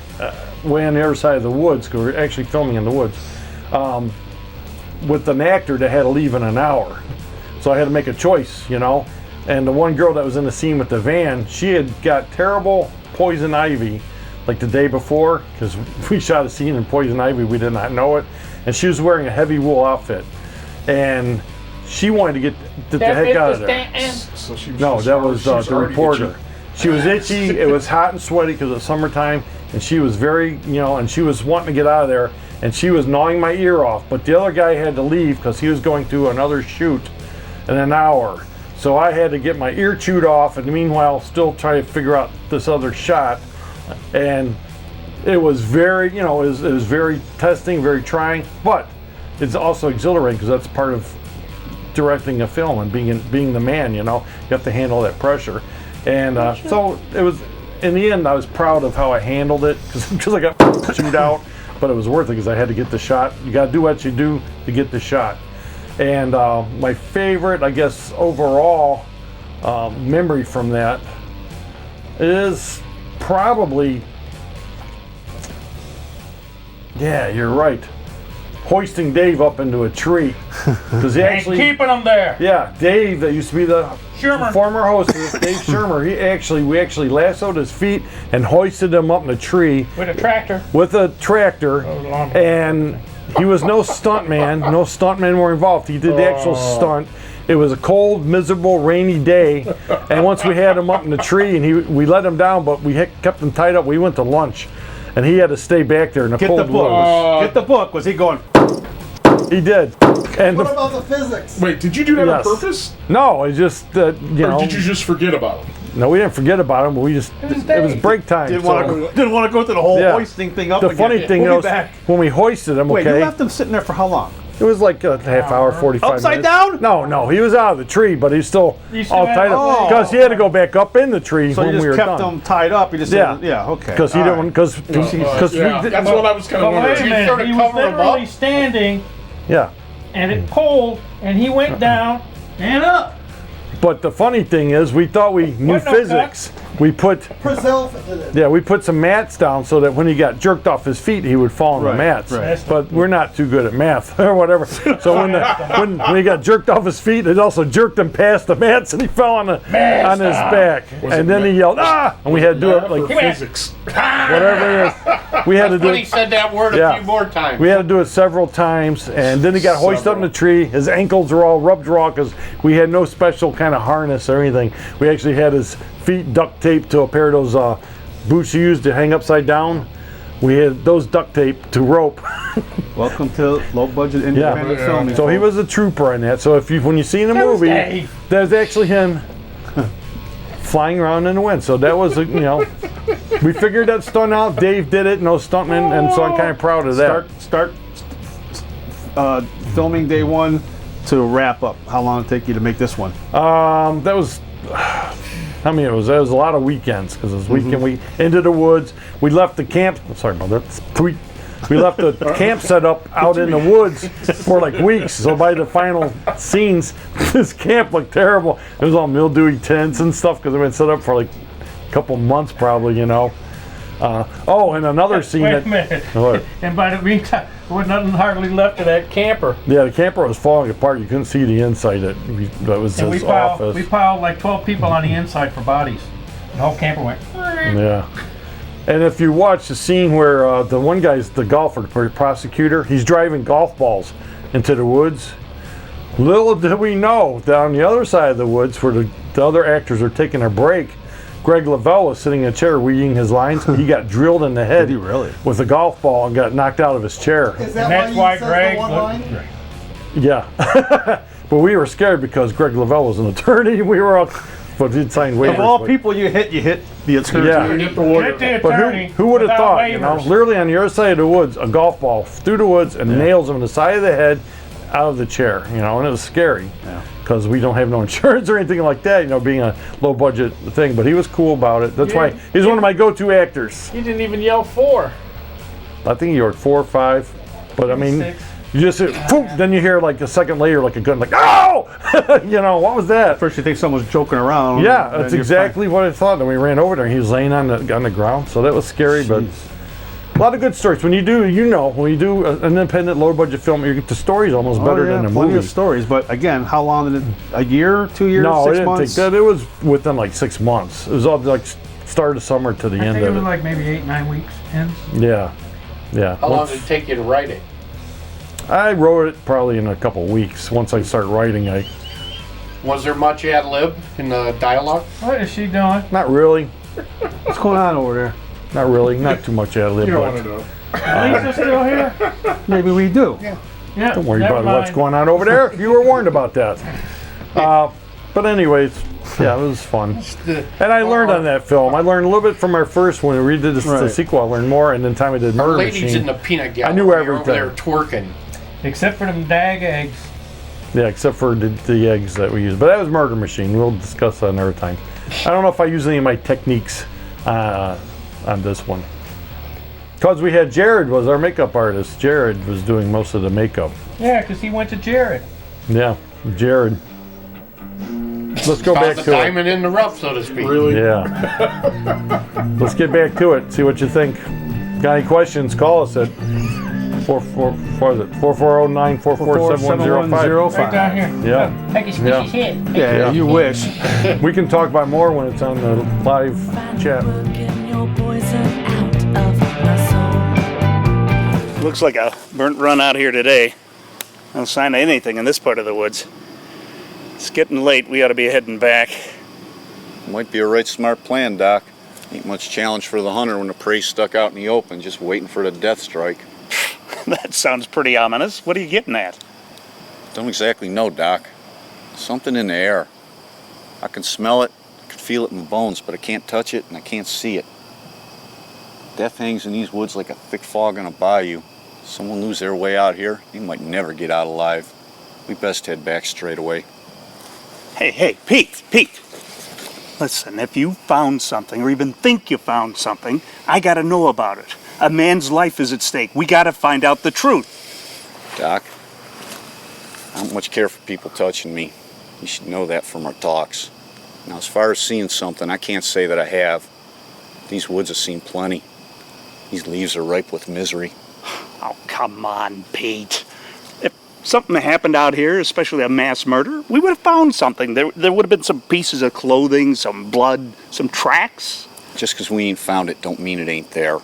way on the other side of the woods, because we were actually filming in the woods, with an actor that had to leave in an hour. So I had to make a choice, you know. And the one girl that was in the scene with the van, she had got terrible poison ivy like the day before, because we shot a scene in poison ivy, we did not know it. And she was wearing a heavy wool outfit. And she wanted to get the heck out of there. So she No, that was the already reporter. itchy. She was itchy, it was hot and sweaty because it's summertime, and she was very, and she was wanting to get out of there, and she was gnawing my ear off. But the other guy had to leave because he was going to another shoot in an hour. So I had to get my ear chewed off, and meanwhile still try to figure out this other shot. And it was very, it was very testing, very trying, but it's also exhilarating because that's part of directing a film and being the man. You have to handle that pressure. And so it was, in the end, I was proud of how I handled it because I got chewed out, but it was worth it because I had to get the shot. You got to do what you do to get the shot. And my favorite, I guess, overall memory from that is probably, yeah, you're right, hoisting Dave up into a tree. Because he actually, keeping him there. yeah, Dave, that used to be the Shermer. former host, Dave Shermer, we actually lassoed his feet and hoisted him up in a tree. With a tractor. With a tractor, and he was no stuntman. No stuntmen were involved. He did the actual stunt. It was a cold, miserable, rainy day, and once we had him up in the tree, and we let him down, but we kept him tied up. We went to lunch, and he had to stay back there in the Get cold the book. woods. Get the book. Was he going? He did. And What about the physics? Wait, did you do that Yes. on purpose? No, it just you Or know. did you just forget about it? No, we didn't forget about him. But we just it was break time. Didn't want to go through the whole hoisting thing up The again. funny thing We'll be was back. when we hoisted him. Wait, Okay, you left him sitting there for how long? it was like a half hour, 45 Upside minutes. down? No, he was out of the tree, but he's still still all had- tied up oh. because he had to go back up in the tree So when you we just were kept done. him tied up. You just Yeah, okay. because he all didn't right. because yeah, that's what I was kind of But wait wondering. a minute, he was cover him literally up? standing, yeah. and it pulled, and he went down and up. But the funny thing is, we thought we knew What no physics. We put Brazil did it. we put some mats down so that when he got jerked off his feet, he would fall on the Right, mats. right. But we're not too good at math or whatever. So when he got jerked off his feet, it also jerked him past the mats, and he fell on his back. And then he yelled, "Ah!" And we had to do it like physics. whatever it is. We had to do When he it. said that word a few more times. We had to do it several times, and then he got hoisted up in the tree. His ankles were all rubbed raw because we had no special kind of harness or anything. We actually had his feet duct taped to a pair of those boots you used to hang upside down. We had those duct taped to rope. Welcome to low budget independent filming. So he was a trooper in that. So when you see in the movie, Dave. there's actually him flying around in the wind. So that was, we figured that stunt out. Dave did it, no stuntman, and so I'm kind of proud of that. Start filming day one to wrap up. How long did it take you to make this one? That was, I mean, it was a lot of weekends because it was weekend. We into the woods. We left the camp. Sorry about that. We left the camp set up out in the woods for like weeks. So by the final scenes, this camp looked terrible. It was all mildewy tents and stuff because it had been set up for like a couple months probably, and another scene. Wait a minute. What? And by the meantime, there was nothing hardly left of that camper. Yeah, the camper was falling apart. You couldn't see the inside. That was And his we office. piled like 12 people on the inside for bodies. The whole camper went. Yeah. And if you watch the scene where the one guy's the golfer, the prosecutor, he's driving golf balls into the woods. Little did we know, down the other side of the woods where the other actors are taking a break, Greg Lavelle was sitting in a chair reading his lines. He got drilled in the head with a golf ball and got knocked out of his chair. Is that why you said the one line? Yeah. But we were scared because Greg Lavelle was an attorney. We were all, but he'd signed waivers. Of all people you hit the attorney. Yeah. You hit the lawyer. Hit the But attorney who would have without thought, waivers. literally on the other side of the woods, a golf ball through the woods and nails him in the side of the head out of the chair, and it was scary because we don't have no insurance or anything like that, being a low budget thing, but he was cool about it. That's why he's one of my go-to actors. He didn't even yell 4. I think he yelled 4 or 5, but I mean, 6. you just hear, poof, then you hear like a second later, like a gun, like, oh! What was that? First you think someone's joking around. Yeah, and that's you're exactly what I thought. And we ran over there and he was laying on the ground. So that was scary, but a lot of good stories. When you do, when you do an independent, low budget film, the story's almost better than the plenty movie. of stories, but again, how long did it? A year, 2 years, No, 6 it didn't months? take that. It was within like 6 months. It was all like start of summer to the I end think it of was it. like maybe 8-9 weeks in. Yeah. How long did it take you to write it? I wrote it probably in a couple weeks. Once I started writing, Was there much ad lib in the dialogue? What is she doing? Not really. What's going on over there? Not really. Not too much ad lib. You don't want to know. Lisa's still here? Maybe we do. Yeah. Don't worry never about what's mind. going on over there. You were warned about that. But anyways, yeah, it was fun. And I learned on that film. I learned a little bit from our first one. We redid the sequel. I learned more. And then time I did Murder Ladies Machine. in the peanut gallery. I knew You're everything. over there twerking. Except for them dag eggs. Yeah, except for the eggs that we use. But that was Murder Machine. We'll discuss that another time. I don't know if I use any of my techniques on this one. Because we had Jared was our makeup artist. Jared was doing most of the makeup. Yeah, because he went to Jared. Yeah, Jared. Let's go Found back the to diamond in the rough, so to speak. Really? Yeah. Let's get back to it. See what you think. Got any questions? Call us at 4409-447105. Right down here. Yeah. Peggy Squishy's head. Yeah, you wish. We can talk about more when it's on the live chat. Looks like a burnt run out here today. No sign of anything in this part of the woods. It's getting late. We ought to be heading back. Might be a right smart plan, Doc. Ain't much challenge for the hunter when the prey's stuck out in the open, just waiting for the death strike. That sounds pretty ominous. What are you getting at? Don't exactly know, Doc. Something in the air. I can smell it, I can feel it in my bones, but I can't touch it and I can't see it. Death hangs in these woods like a thick fog on a bayou. Someone lose their way out here, they might never get out alive. We best head back straight away. Hey, Pete. Listen, if you found something, or even think you found something, I gotta know about it. A man's life is at stake. We gotta find out the truth. Doc, I don't much care for people touching me. You should know that from our talks. Now, as far as seeing something, I can't say that I have. These woods have seen plenty. These leaves are ripe with misery. Oh, come on, Pete. If something happened out here, especially a mass murder, we would have found something. There would have been some pieces of clothing, some blood, some tracks. Just because we ain't found it don't mean it ain't there.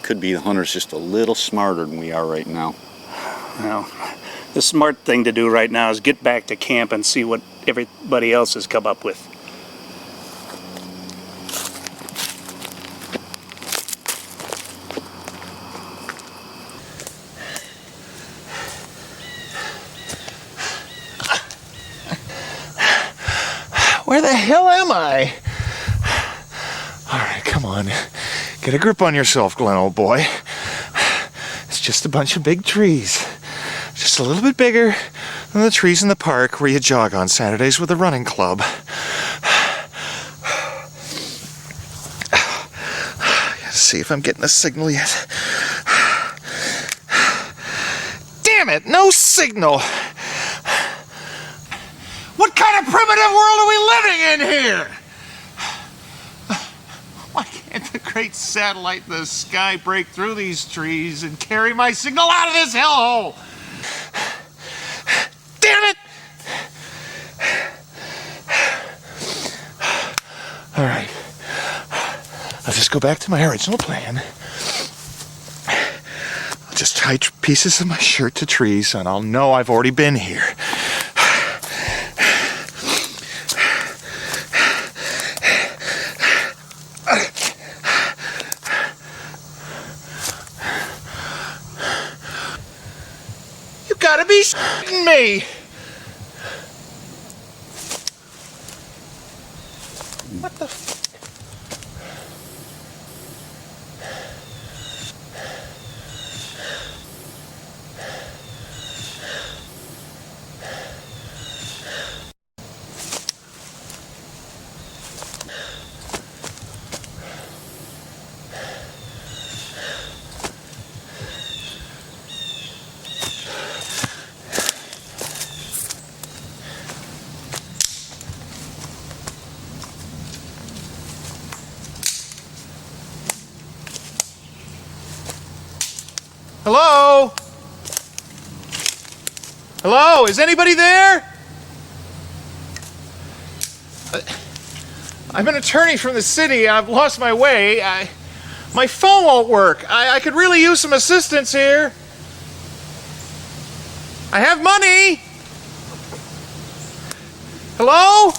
Could be the hunter's just a little smarter than we are right now. Well, the smart thing to do right now is get back to camp and see what everybody else has come up with. Where the hell am I? All right, come on. Get a grip on yourself, Glenn, old boy. It's just a bunch of big trees. Just a little bit bigger than the trees in the park where you jog on Saturdays with a running club. Gotta see if I'm getting a signal yet. Damn it, no signal! What kind of primitive world are we living in here? Why can't the great satellite in the sky break through these trees and carry my signal out of this hellhole? Damn it! All right. I'll just go back to my original plan. I'll just tie pieces of my shirt to trees and I'll know I've already been here. Gotta be s***ing me! What the f***? Hello? Hello? Is anybody there? I'm an attorney from the city. I've lost my way. My phone won't work. I could really use some assistance here. I have money. Hello?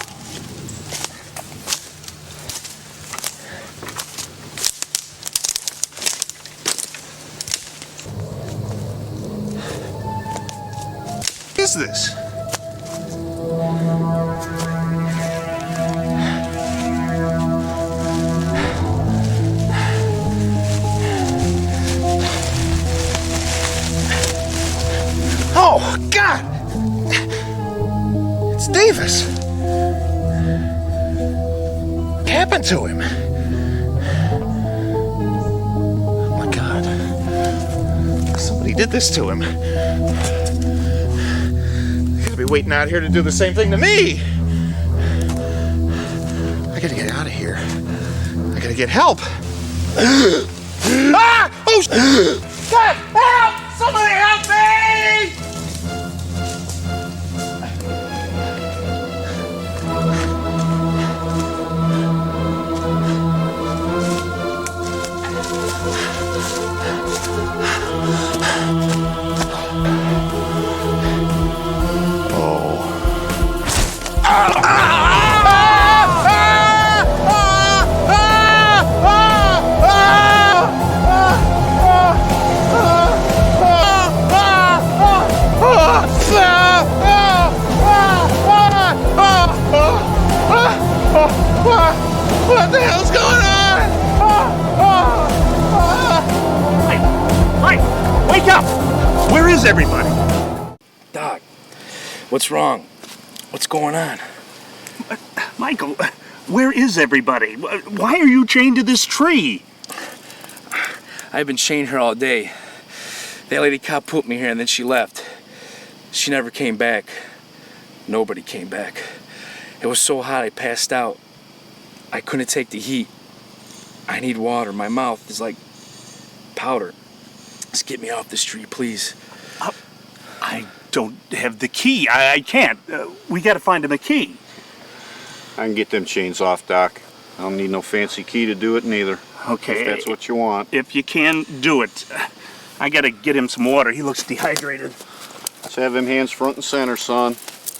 What is this? Oh, God! It's Davis. What happened to him? Oh, my God. Somebody did this to him. Be waiting out here to do the same thing to me. I gotta get out of here. I gotta get help. Ah! Oh, God! Help! Somebody help me! What the hell's going on? Mike, wake up! Where is everybody? Doc, what's wrong? What's going on? Michael, where is everybody? Why are you chained to this tree? I've been chained here all day. That lady cop put me here and then she left. She never came back. Nobody came back. It was so hot I passed out. I couldn't take the heat. I need water. My mouth is like powder. Just get me off this tree, please. I don't have the key. I can't. We gotta find him a key. I can get them chains off, Doc. I don't need no fancy key to do it neither. Okay. If that's what you want. If you can, do it. I gotta get him some water. He looks dehydrated. Let's have them hands front and center, son.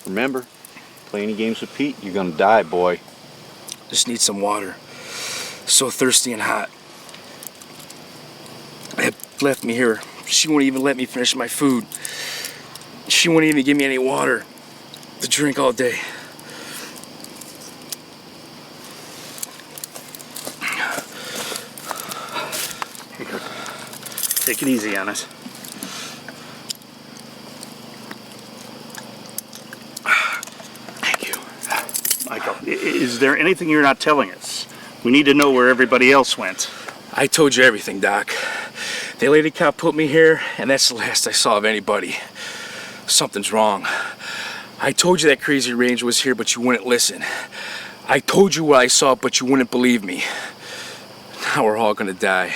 Remember, play any games with Pete, you're gonna die, boy. Just need some water. So thirsty and hot. That left me here. She wouldn't even let me finish my food. She wouldn't even give me any water to drink all day. Take it easy on us. Thank you. Michael, is there anything you're not telling us? We need to know where everybody else went. I told you everything, Doc. The lady cop put me here, and that's the last I saw of anybody. Something's wrong. I told you that crazy ranger was here, but you wouldn't listen. I told you what I saw, but you wouldn't believe me. Now we're all gonna die.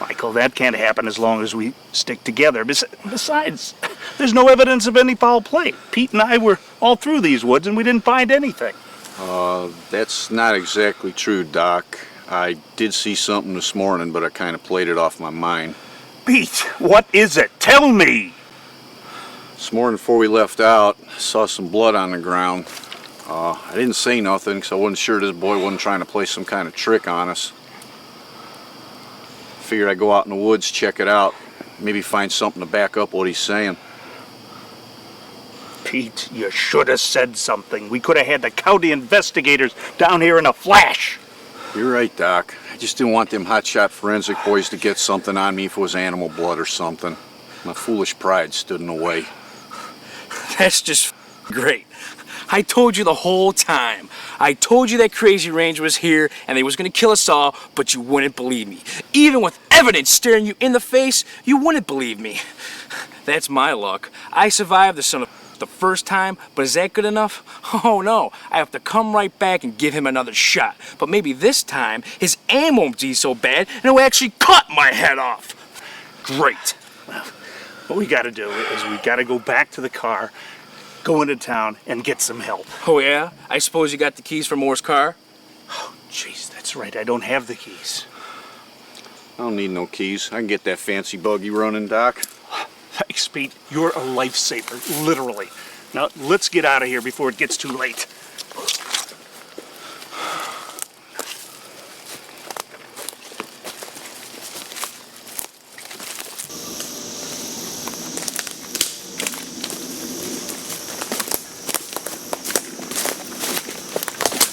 Michael, that can't happen as long as we stick together. Besides, there's no evidence of any foul play. Pete and I were all through these woods and we didn't find anything. That's not exactly true, Doc. I did see something this morning, but I kind of played it off my mind. Pete, what is it? Tell me! This morning before we left out, I saw some blood on the ground. I didn't say nothing because I wasn't sure this boy wasn't trying to play some kind of trick on us. Figured I'd go out in the woods, check it out, maybe find something to back up what he's saying. Pete, you should have said something. We could have had the county investigators down here in a flash. You're right, Doc. I just didn't want them hotshot forensic boys to get something on me if it was animal blood or something. My foolish pride stood in the way. That's just great. I told you the whole time. I told you that crazy ranger was here and they was gonna kill us all, but you wouldn't believe me. Even with evidence staring you in the face, you wouldn't believe me. That's my luck. I survived the son of the first time, but is that good enough? Oh no, I have to come right back and give him another shot. But maybe this time, his aim won't be so bad and it will actually cut my head off. Great. Well, what we gotta do is we gotta go back to the car, go into town, and get some help. Oh yeah? I suppose you got the keys for Moore's car? Oh, jeez, that's right, I don't have the keys. I don't need no keys. I can get that fancy buggy running, Doc. Thanks, Pete. You're a lifesaver, literally. Now, let's get out of here before it gets too late.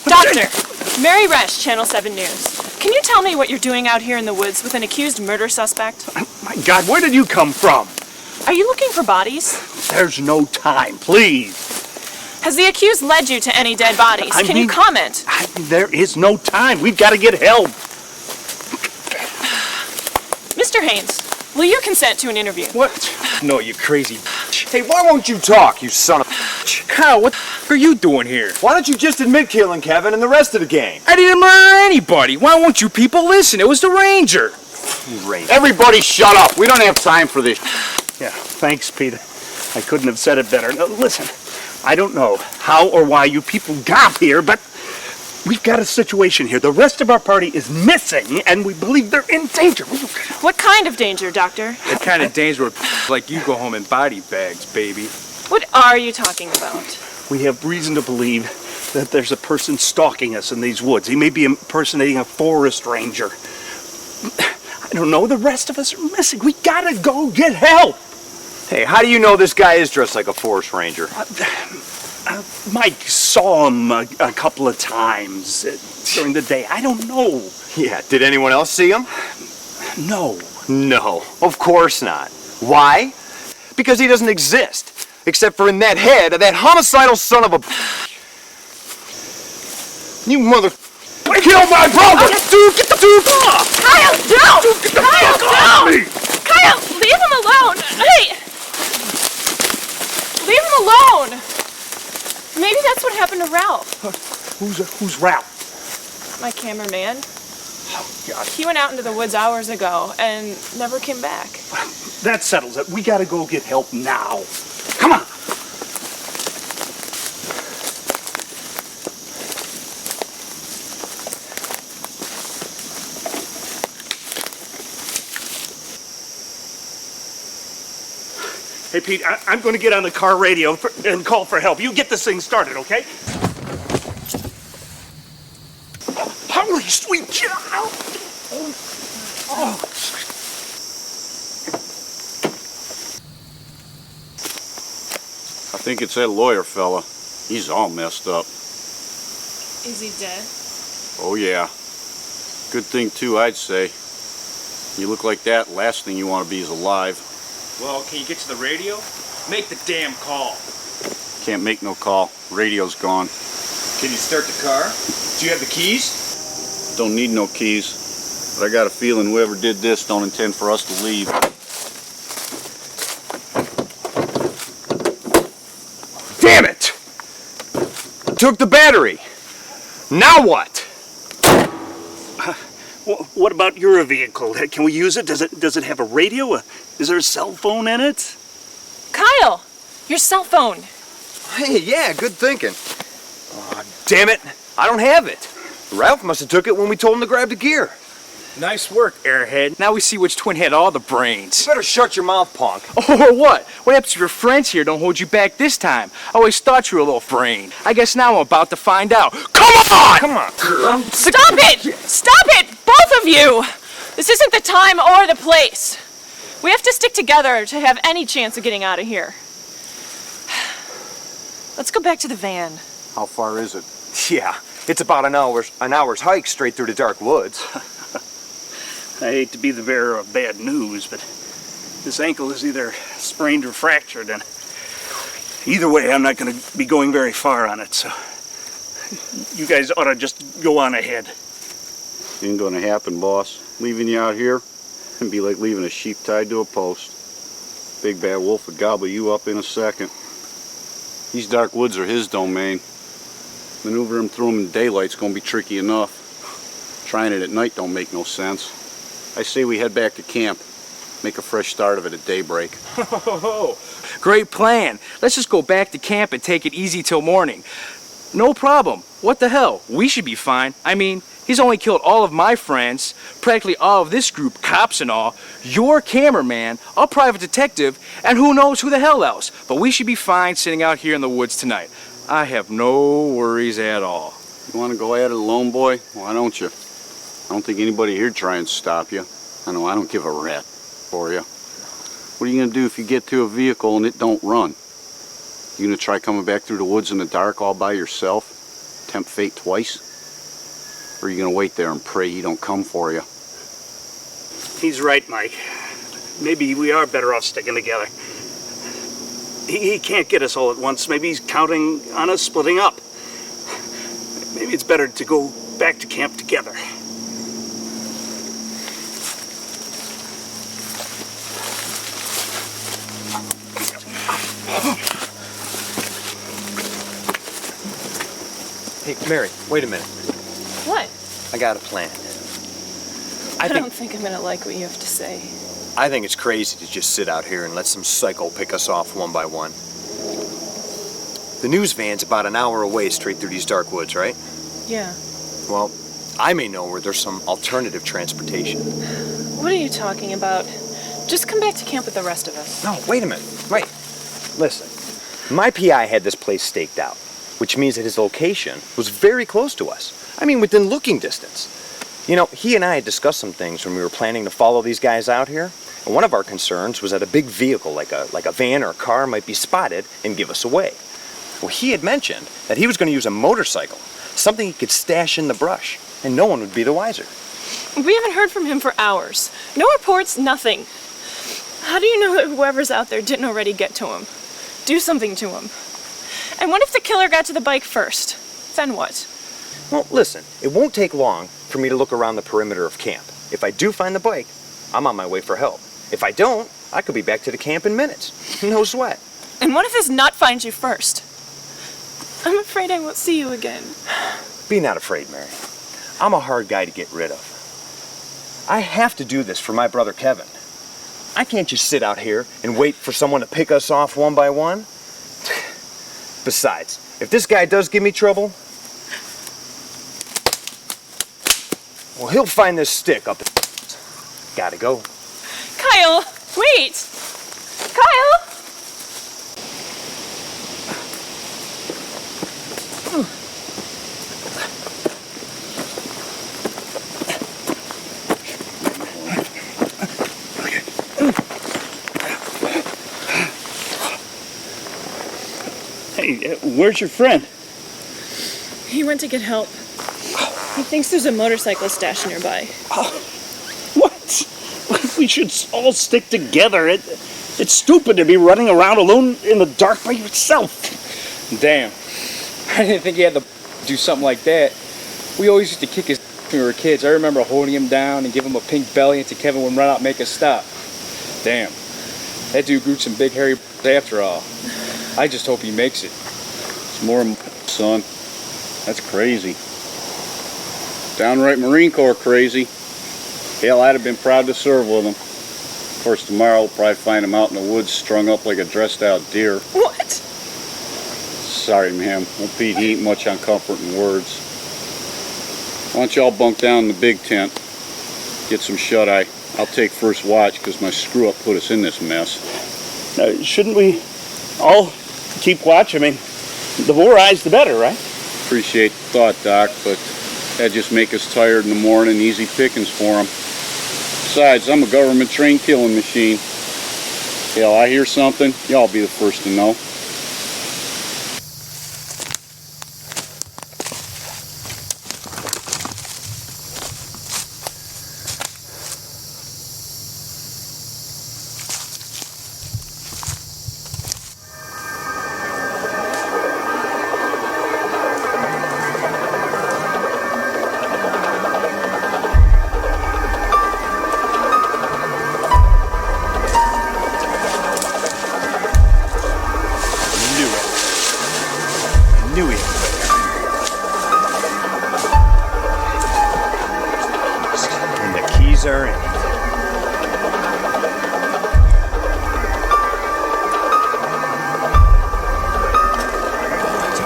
Doctor, Mary Resch, Channel 7 News. Can you tell me what you're doing out here in the woods with an accused murder suspect? My God, where did you come from? Are you looking for bodies? There's no time, please. Has the accused led you to any dead bodies? Can you comment? There is no time. We've got to get help. Mr. Haynes, will you consent to an interview? What? No, you crazy. Hey, why won't you talk, you son of a... Kyle, what are you doing here? Why don't you just admit killing Kevin and the rest of the gang? I didn't murder anybody. Why won't you people listen? It was the ranger. Everybody shut up. We don't have time for this. Yeah, thanks, Peter. I couldn't have said it better. Now, listen, I don't know how or why you people got here, but we've got a situation here. The rest of our party is missing, and we believe they're in danger. What kind of danger, Doctor? The kind of danger where like you go home in body bags, baby. What are you talking about? We have reason to believe that there's a person stalking us in these woods. He may be impersonating a forest ranger. I don't know. The rest of us are missing. We gotta go get help. Hey, how do you know this guy is dressed like a forest ranger? Mike saw him a couple of times. during the day. I don't know. Yeah, did anyone else see him? No. No, of course not. Why? Because he doesn't exist, except for in that head of that homicidal son of a... You mother... Kill my brother! Dude, get the dude off! Kyle, don't! Dude, get the Kyle, fuck off don't! me! Kyle, leave him alone! Hey! Leave him alone! Maybe that's what happened to Ralph. Who's Ralph? My cameraman. Oh, God. He went out into the woods hours ago and never came back. That settles it. We gotta go get help now. Come on. Hey, Pete, I'm going to get on the car radio and call for help. You get this thing started, okay? Holy sweet child! Oh. I think it's that lawyer fella. He's all messed up. Is he dead? Oh, yeah. Good thing, too, I'd say. You look like that, last thing you want to be is alive. Well, can you get to the radio? Make the damn call. Can't make no call. Radio's gone. Can you start the car? Do you have the keys? Don't need no keys. But I got a feeling whoever did this don't intend for us to leave. Damn it! Took the battery. Now what? What about your vehicle? Can we use it? Does it have a radio? Is there a cell phone in it? Kyle, your cell phone. Hey, yeah, good thinking. Oh, damn it. I don't have it. Ralph must have took it when we told him to grab the gear. Nice work, airhead. Now we see which twin had all the brains. You better shut your mouth, punk. Or what? What happens if your friends here don't hold you back this time? I always thought you were a little brain. I guess now I'm about to find out. Come on! Come on! Stop it! Stop it! Both of you! This isn't the time or the place. We have to stick together to have any chance of getting out of here. Let's go back to the van. How far is it? Yeah, it's about an hour's hike straight through the dark woods. I hate to be the bearer of bad news, but this ankle is either sprained or fractured, and either way, I'm not going to be going very far on it, so you guys ought to just go on ahead. Ain't gonna happen, boss. Leaving you out here would be like leaving a sheep tied to a post. Big bad wolf would gobble you up in a second. These dark woods are his domain. Maneuver him through them in daylight's gonna be tricky enough. Trying it at night don't make no sense. I say we head back to camp. Make a fresh start of it at daybreak. Great plan. Let's just go back to camp and take it easy till morning. No problem. What the hell? We should be fine. I mean, he's only killed all of my friends, practically all of this group, cops and all, your cameraman, a private detective, and who knows who the hell else. But we should be fine sitting out here in the woods tonight. I have no worries at all. You want to go at it alone, boy? Why don't you? I don't think anybody here try and stop you. I know I don't give a rat for you. What are you going to do if you get to a vehicle and it don't run? You going to try coming back through the woods in the dark all by yourself? Tempt fate twice? Or are you going to wait there and pray he don't come for you? He's right, Mike. Maybe we are better off sticking together. He can't get us all at once. Maybe he's counting on us splitting up. Maybe it's better to go back to camp together. Hey, Mary, wait a minute. What? I got a plan. I don't think I'm gonna like what you have to say. I think it's crazy to just sit out here and let some psycho pick us off one by one. The news van's about an hour away straight through these dark woods, right? Yeah. Well, I may know where there's some alternative transportation. What are you talking about? Just come back to camp with the rest of us. No, wait a minute. Wait. Listen. My PI had this place staked out, which means that his location was very close to us. I mean, within looking distance. You know, he and I had discussed some things when we were planning to follow these guys out here. And one of our concerns was that a big vehicle, like a van or a car, might be spotted and give us away. Well, he had mentioned that he was going to use a motorcycle Something he could stash in the brush, and no one would be the wiser. We haven't heard from him for hours. No reports, nothing. How do you know that whoever's out there didn't already get to him? Do something to him. And what if the killer got to the bike first? Then what? Well, listen, it won't take long for me to look around the perimeter of camp. If I do find the bike, I'm on my way for help. If I don't, I could be back to the camp in minutes. No sweat. And what if this nut finds you first? I'm afraid I won't see you again. Be not afraid, Mary. I'm a hard guy to get rid of. I have to do this for my brother Kevin. I can't just sit out here and wait for someone to pick us off one by one. Besides, if this guy does give me trouble, well, he'll find this stick up. Gotta go. Kyle, wait! Kyle! Hey, where's your friend? He went to get help. He thinks there's a motorcycle stashed nearby. What? We should all stick together. It's stupid to be running around alone in the dark by yourself. Damn. I didn't think he had to do something like that. We always used to kick his when we were kids. I remember holding him down and giving him a pink belly until Kevin would run out and make us stop. Damn. That dude grew some big hairy after all. I just hope he makes it. It's more, son. That's crazy. Downright Marine Corps crazy. Hell, I'd have been proud to serve with him. Of course, tomorrow we'll probably find him out in the woods strung up like a dressed out deer. What? Sorry, ma'am. Old Pete, he ain't much on comfort and words. Why don't y'all bunk down in the big tent, get some shut-eye. I'll take first watch because my screw-up put us in this mess. Shouldn't we all keep watch? I mean, the more eyes, the better, right? Appreciate the thought, Doc, but that'd just make us tired in the morning, easy pickings for them. Besides, I'm a government-trained killing machine. Hell, I hear something, y'all be the first to know.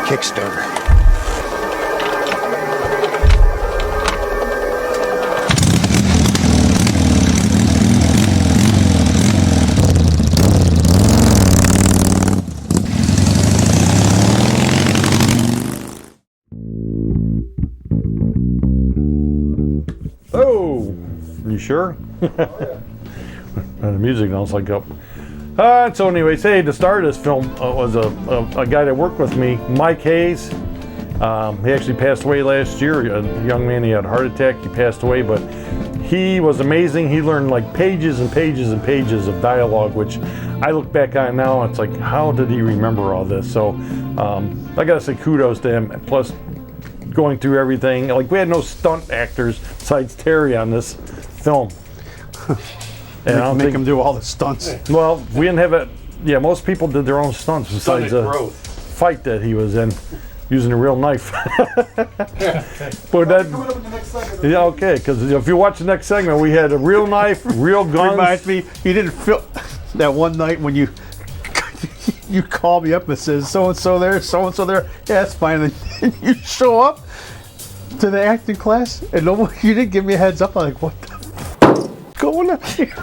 Kickstarter. Oh, you sure? The music now is like up. So anyways, hey, to start this film was a guy that worked with me, Mike Hayes. He actually passed away last year. A young man, he had a heart attack, he passed away, but he was amazing. He learned like pages and pages and pages of dialogue, which I look back on now, it's like, how did he remember all this? So I gotta say kudos to him. Plus, going through everything, like we had no stunt actors besides Terry on this film. And I don't make him do all the stunts. Well, we didn't have it. Yeah, most people did their own stunts besides the fight that he was in, using a real knife. But that, yeah, okay. Because if you watch the next segment, we had a real knife, real guns. Reminds me, you didn't feel that one night when you call me up and says so and so there, so and so there. Yeah, that's fine. And you show up to the acting class, and you didn't give me a heads up. I'm like, what the going on here?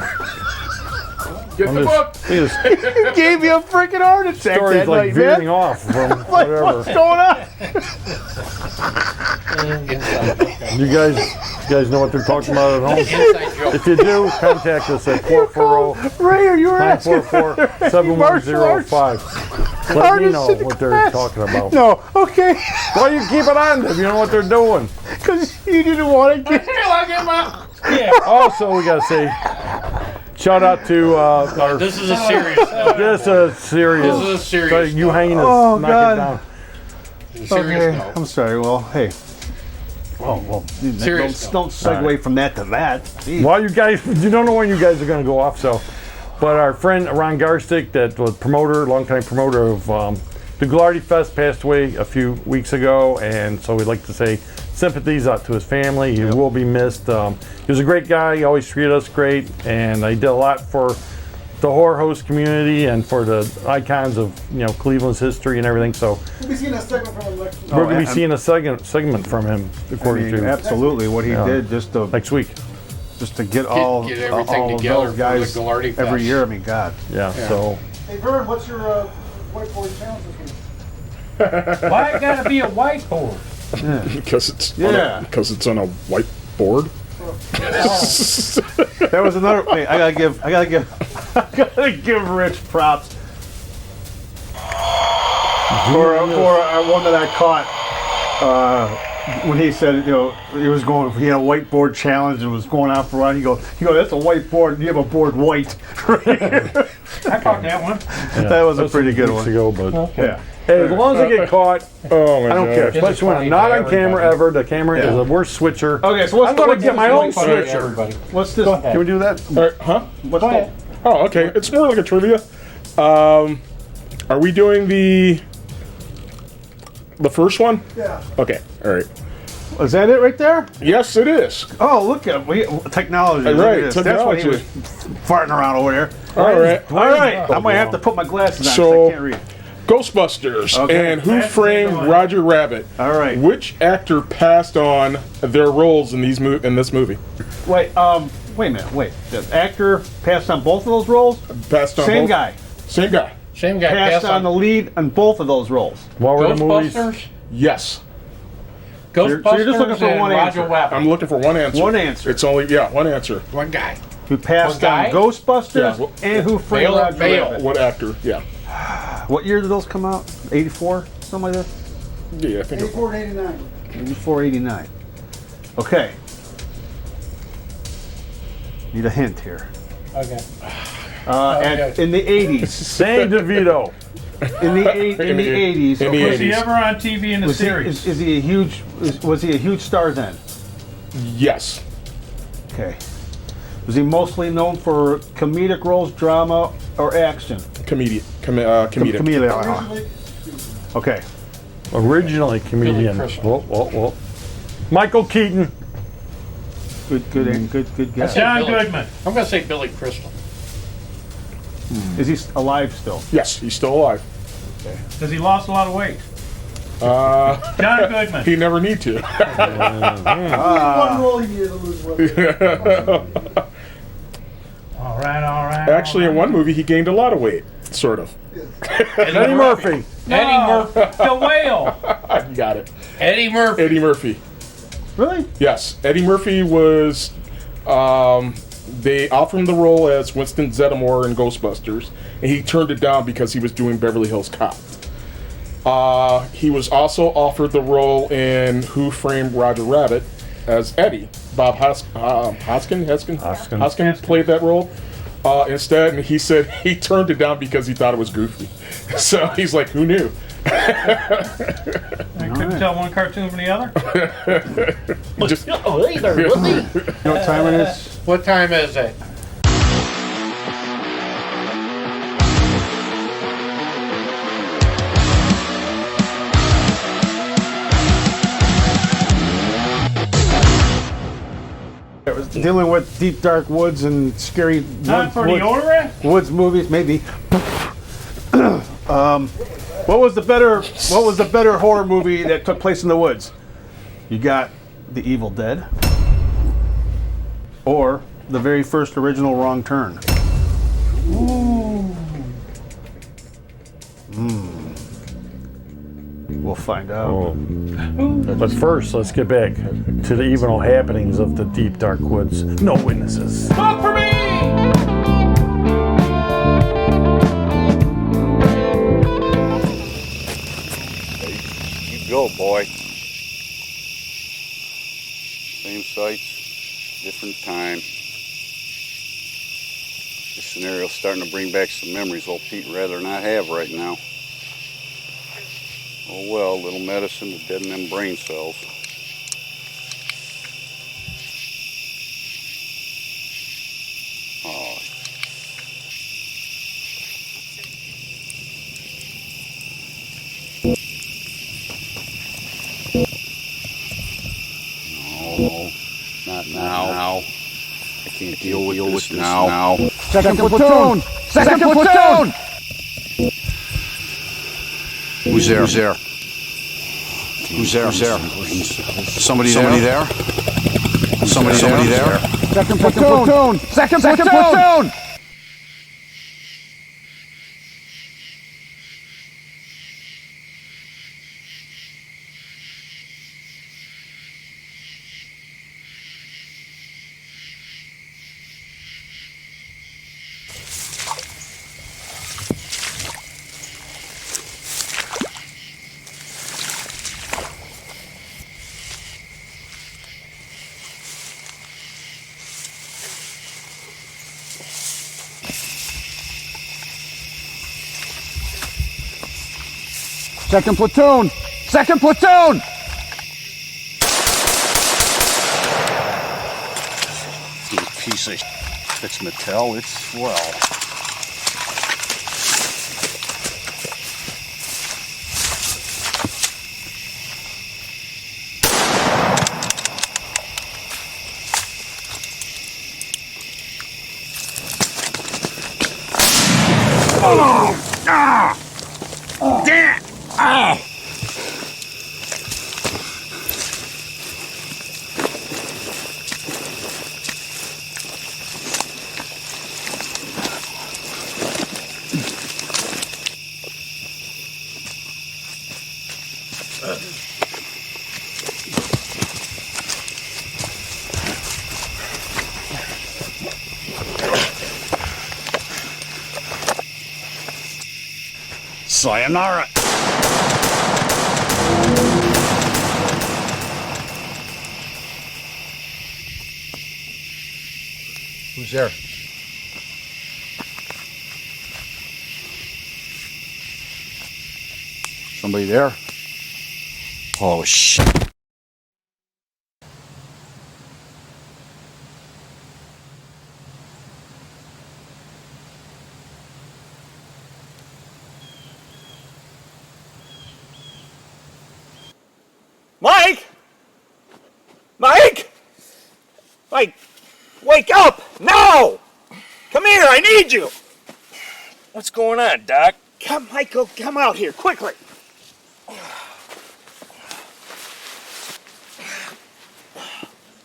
Get the book. You gave me a freaking heart attack Story's that like night, veering man. off from like, whatever. what's going on? You guys know what they're talking about at home? If you do, contact us at 440-944-7105. Let me know what they're talking about. No, okay. Why you keep it on if you know what they're doing? Because you didn't want to get. Yeah. Also, we gotta say, shout out to our. This is a serious. This is a serious. This is a serious. You hanging us, Oh, knock God. it down. Serious Okay, note. I'm sorry. Well, hey. Oh well. Serious Don't segue from that to that. Jeez. Well, you guys, you don't know when you guys are gonna go off, so. But our friend Ron Garstick, that was longtime promoter of the Ghoulardi Fest, passed away a few weeks ago, and so we'd like to say sympathies out to his family. He will be missed. He was a great guy. He always treated us great, and he did a lot for the horror host community and for the icons of Cleveland's history and everything. So We'll be seeing a segment from him next week. we're going to be seeing a segment from him, according to absolutely what he did just to next week. Just to get all everything all of together those for guys the Ghoulardi Fest. every year. I mean, God. Yeah. So. Hey, Vern, what's your whiteboard challenge this week? Why it gotta be a whiteboard? Because it's because it's on a whiteboard. That was another. Wait, I gotta give Rich props for one that I caught when he said he was going. He had a whiteboard challenge and was going out for a while. He goes, that's a whiteboard. You have a board white. I caught that one. That was a pretty good one. Ago, but yeah. Hey, as long as I get caught, I don't care. Especially when I'm not on camera ever. The camera is the worst switcher. Okay, so what's I'm going to get my own switcher? switcher. What's this? Can we do that? Huh? What's that? Oh, okay. It's more like a trivia. Are we doing the first one? Yeah. Okay. All right. Is that it right there? Yes, it is. Oh, look at technology. Look Right, at this. That's what he was technology. farting around over there. All right. All right. I might have to put my glasses on So- because I can't read. Ghostbusters Okay. and Who Framed Roger Rabbit. All right. Which actor passed on their roles in this movie? Wait a minute. Wait. The actor passed on both of those roles? Passed on Same both? guy. Same guy. Same guy Passed on the lead on both of those roles. What were the movies? Ghostbusters. Yes. Ghostbusters. So you're just looking for and one Roger answer. Rabbit. I'm looking for one answer. One answer. It's only one answer. One guy. Who passed One on guy? Ghostbusters Yeah. and Who Framed Bale or Roger Bale? Rabbit. What actor? Yeah. What year did those come out? 84? Something like that? Yeah, I think. 84 and 89. 84, 89. Okay. Need a hint here. Okay. In the 80s. Dane DeVito. In the 80s. In the Was he 80s. ever on TV in a series? Is he a huge? Was he a huge star then? Yes. Okay. Was he mostly known for comedic roles, drama, or action? Comedic. Comedic. Okay. Originally comedian. Whoa. Michael Keaton. Good guess. John Goodman. I'm going to say Billy Crystal. Is he alive still? Yes, he's still alive. Because he lost a lot of weight. John Goodman. He never need to. One role he needed to lose weight. All right. Actually, in one movie, he gained a lot of weight. Sort of. Eddie Murphy. Eddie Murphy. The whale. You got it. Eddie Murphy. Eddie Murphy. Really? Yes. Eddie Murphy was. They offered him the role as Winston Zeddemore in Ghostbusters, and he turned it down because he was doing Beverly Hills Cop. He was also offered the role in Who Framed Roger Rabbit as Eddie. Bob Hoskins played that role instead, and he said he turned it down because he thought it was goofy. So he's like, who knew? I couldn't tell one cartoon from the other. Just, You know what time it is? What time is it? Dealing with deep dark woods and scary Time for deodorant? woods movies, maybe. What was the better horror movie that took place in the woods? You got The Evil Dead, or the very first original Wrong Turn. Ooh. We'll find out. Oh. But first, let's get back to the evil happenings of the deep dark woods. No witnesses. Vote for me! go, boy. Same sights, different time. This scenario's starting to bring back some memories old Pete'd rather not have right now. Oh well, little medicine to deaden them brain cells. Oh. No, not now. I can't deal with this now. Second platoon! Second platoon! Who's there? Who's there? Who's there? Who's there? Somebody there? Somebody there? Second platoon! Second platoon! Second platoon! Second platoon! Piece of fixing to tell, it's swell. Oh! Ah! Damn! Ah! Sayonara. Who's there? Somebody there? Oh, shit. Mike! Mike! Mike, wake up! Now! Come here, I need you! What's going on, Doc? Come, Michael, come out here, quickly!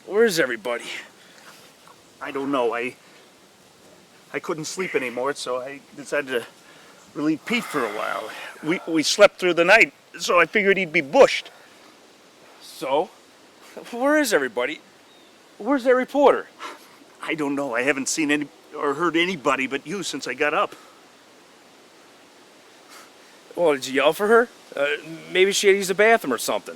Where's everybody? I don't know. I couldn't sleep anymore, so I decided to relieve Pete for a while. We slept through the night, so I figured he'd be bushed. So? Where is everybody? Where's that reporter? I don't know. I haven't seen any or heard anybody but you since I got up. Well, did you yell for her? Maybe she had to use the bathroom or something.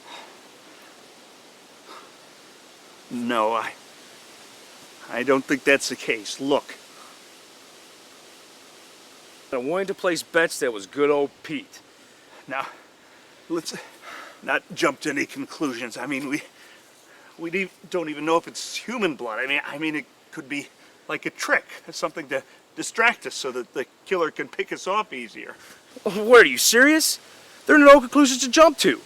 No, I don't think that's the case. Look. I'm willing to place bets that was good old Pete. Now, let's not jump to any conclusions. I mean, we don't even know if it's human blood. I mean, it could be like a trick, something to distract us so that the killer can pick us off easier. What, are you serious? There are no conclusions to jump to.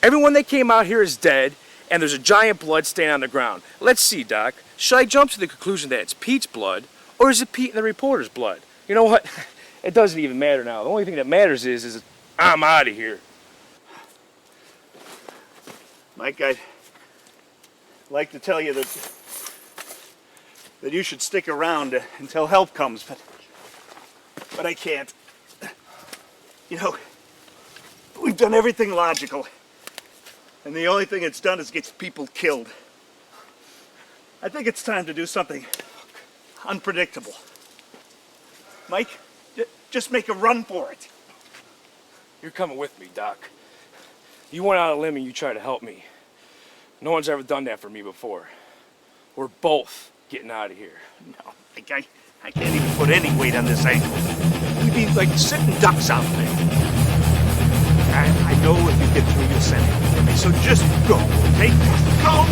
Everyone that came out here is dead, and there's a giant blood stain on the ground. Let's see, Doc. Should I jump to the conclusion that it's Pete's blood, or is it Pete and the reporter's blood? You know what? It doesn't even matter now. The only thing that matters is I'm out of here. Mike, I'd like to tell you that you should stick around until help comes, but I can't. You know, we've done everything logical, and the only thing it's done is get people killed. I think it's time to do something unpredictable. Mike, just make a run for it. You're coming with me, Doc. You went out on a limb and you tried to help me. No one's ever done that for me before. We're both getting out of here. No, I can't even put any weight on this ankle. We'd be like sitting ducks out there. I know if you get through, you'll send it for me. So just go, okay? Just go!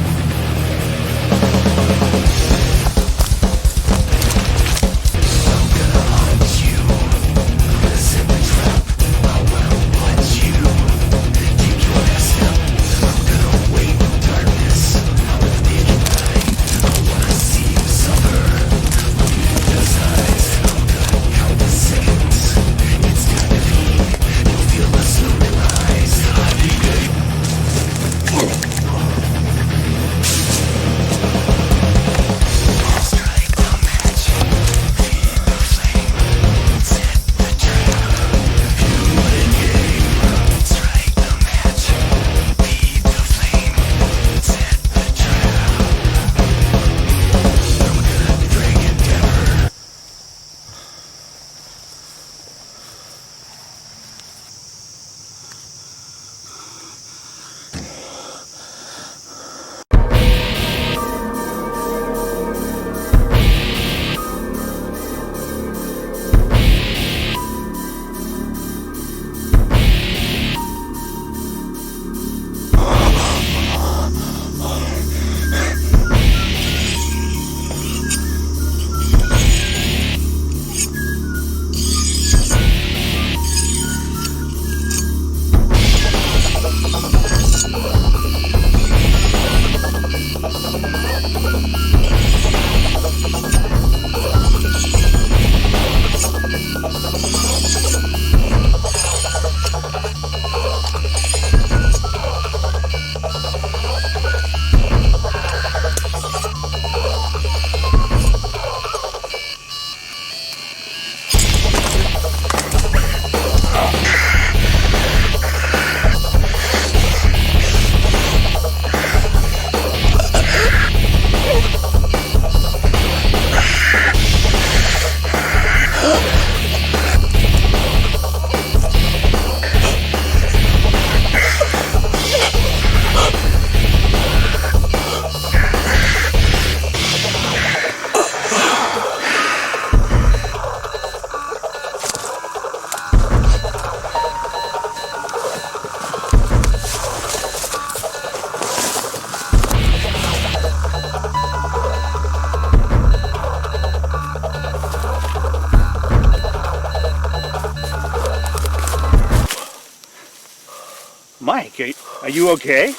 Mike, are you okay?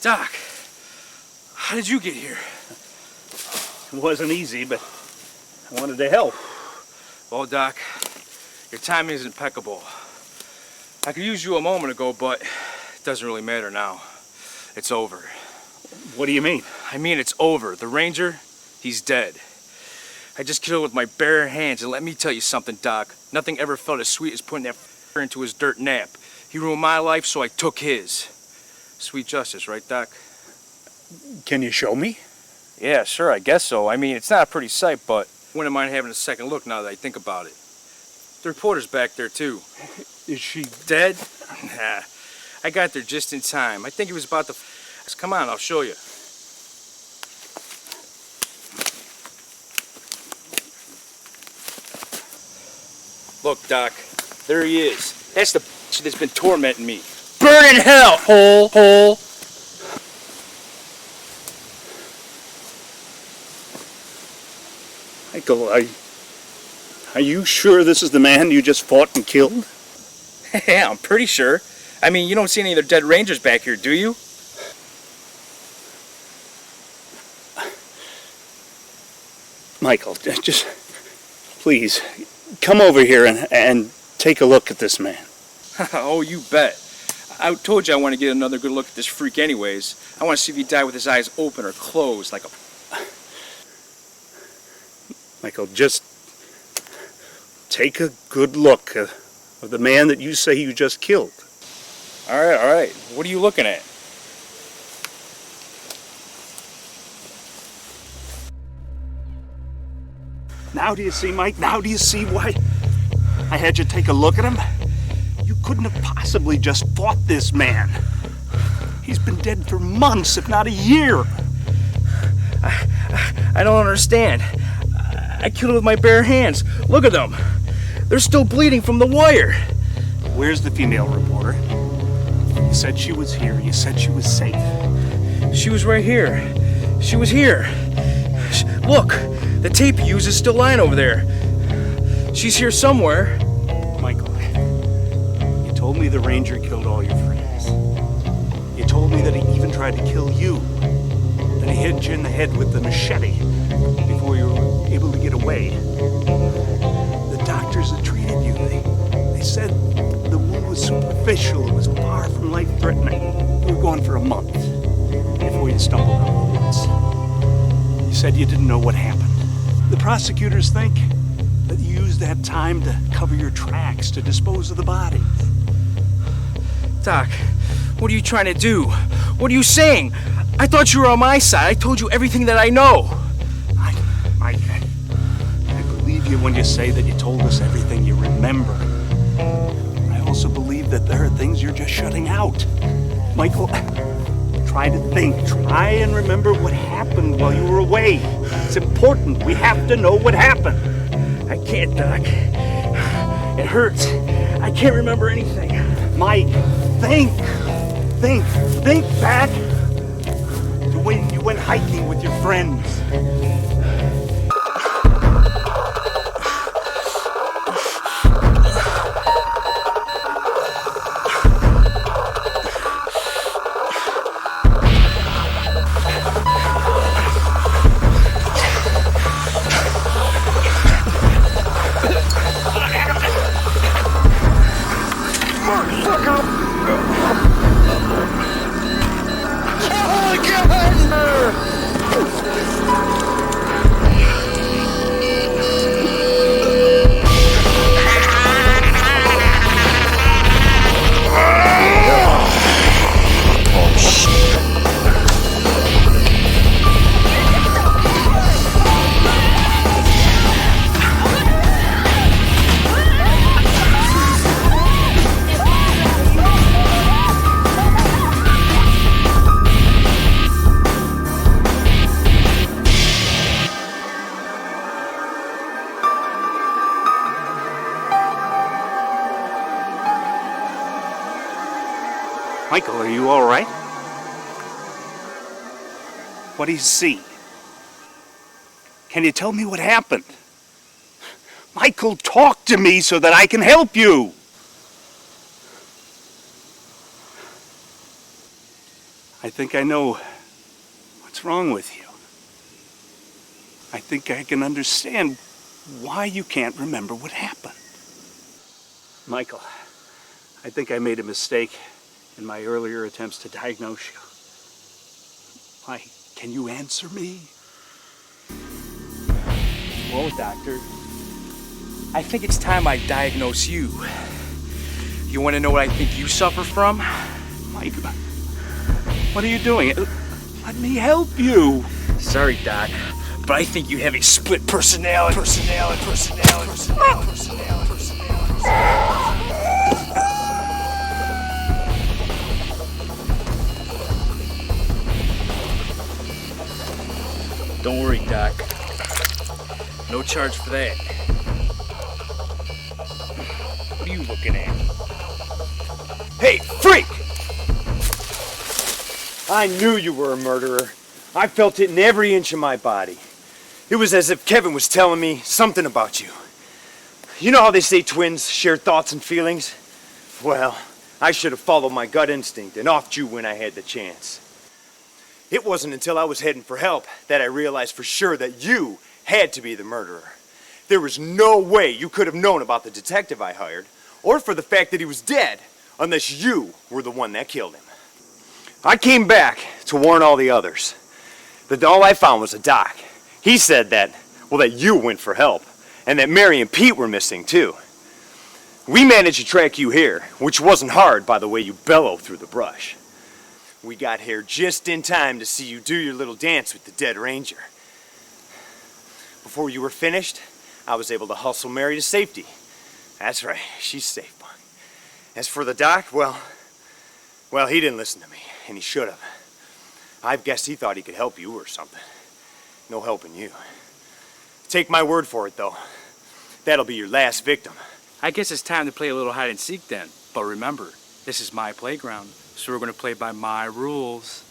Doc, how did you get here? It wasn't easy, but I wanted to help. Well, Doc, your timing is impeccable. I could use you a moment ago, but it doesn't really matter now. It's over. What do you mean? I mean it's over. The Ranger, he's dead. I just killed him with my bare hands, and let me tell you something, Doc. Nothing ever felt as sweet as putting that into his dirt nap. He ruined my life, so I took his. Sweet justice, right, Doc? Can you show me? Yeah, sure, I guess so. I mean, it's not a pretty sight, but wouldn't mind having a second look now that I think about it. The reporter's back there, too. Is she dead? Nah. I got there just in time. I think he was about to... Come on, I'll show you. Look, Doc. There he is. That's the bitch that's been tormenting me. Burn in hell, hole! Michael, are you sure this is the man you just fought and killed? Yeah, I'm pretty sure. I mean, you don't see any of the dead Rangers back here, do you? Michael, just please come over here and take a look at this man. Oh, you bet. I told you I want to get another good look at this freak anyways. I want to see if he died with his eyes open or closed like a... Michael, just take a good look of the man that you say you just killed. All right. What are you looking at? Now do you see, Mike? Now do you see why I had you take a look at him? You couldn't have possibly just fought this man. He's been dead for months, if not a year. I don't understand. I killed him with my bare hands. Look at them. They're still bleeding from the wire. Where's the female reporter? You said she was here. You said she was safe. She was right here. She was here. Look, the tape you used is still lying over there. She's here somewhere. Michael, you told me the ranger killed all your friends. You told me that he even tried to kill you. That he hit you in the head with the machete before you were able to get away. The doctors that treated you, they said the wound was superficial. It was far from life-threatening. You were gone for a month before you stumbled out of the woods. You said you didn't know what happened. The prosecutors think that you used that time to cover your tracks, to dispose of the body. Doc, what are you trying to do? What are you saying? I thought you were on my side. I told you everything that I know. I believe you when you say that you told us everything you remember. I also believe that there are things you're just shutting out. Michael, try to think. Try and remember what happened while you were away. It's important. We have to know what happened. I can't, Doc. It hurts. I can't remember anything. Mike, think back to when you went hiking with your friends. Michael, are you all right? What do you see? Can you tell me what happened? Michael, talk to me so that I can help you. I think I know what's wrong with you. I think I can understand why you can't remember what happened. Michael, I think I made a mistake in my earlier attempts to diagnose you. Why, can you answer me? Well, doctor, I think it's time I diagnose you. You want to know what I think you suffer from? Mike, what are you doing? Let me help you. Sorry, Doc, but I think you have a split personality. Don't worry, Doc. No charge for that. What are you looking at? Hey, freak! I knew you were a murderer. I felt it in every inch of my body. It was as if Kevin was telling me something about you. You know how they say twins share thoughts and feelings? Well, I should have followed my gut instinct and offed you when I had the chance. It wasn't until I was heading for help that I realized for sure that you had to be the murderer. There was no way you could have known about the detective I hired, or for the fact that he was dead, unless you were the one that killed him. I came back to warn all the others, but all I found was a doc. He said that you went for help, and that Mary and Pete were missing too. We managed to track you here, which wasn't hard by the way you bellow through the brush. We got here just in time to see you do your little dance with the dead ranger. Before you were finished, I was able to hustle Mary to safety. That's right, she's safe, Bunk. As for the doc, well, he didn't listen to me. and he should have. I guess he thought he could help you or something. No helping you. Take my word for it, though. That'll be your last victim. I guess it's time to play a little hide and seek then. But remember, this is my playground, so we're gonna play by my rules.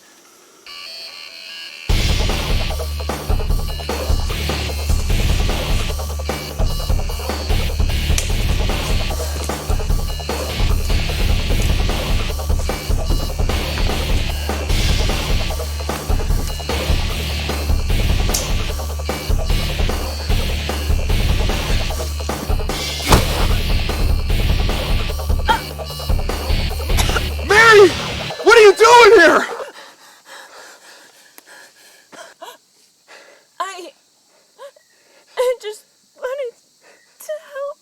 What are you doing here? I just wanted to help.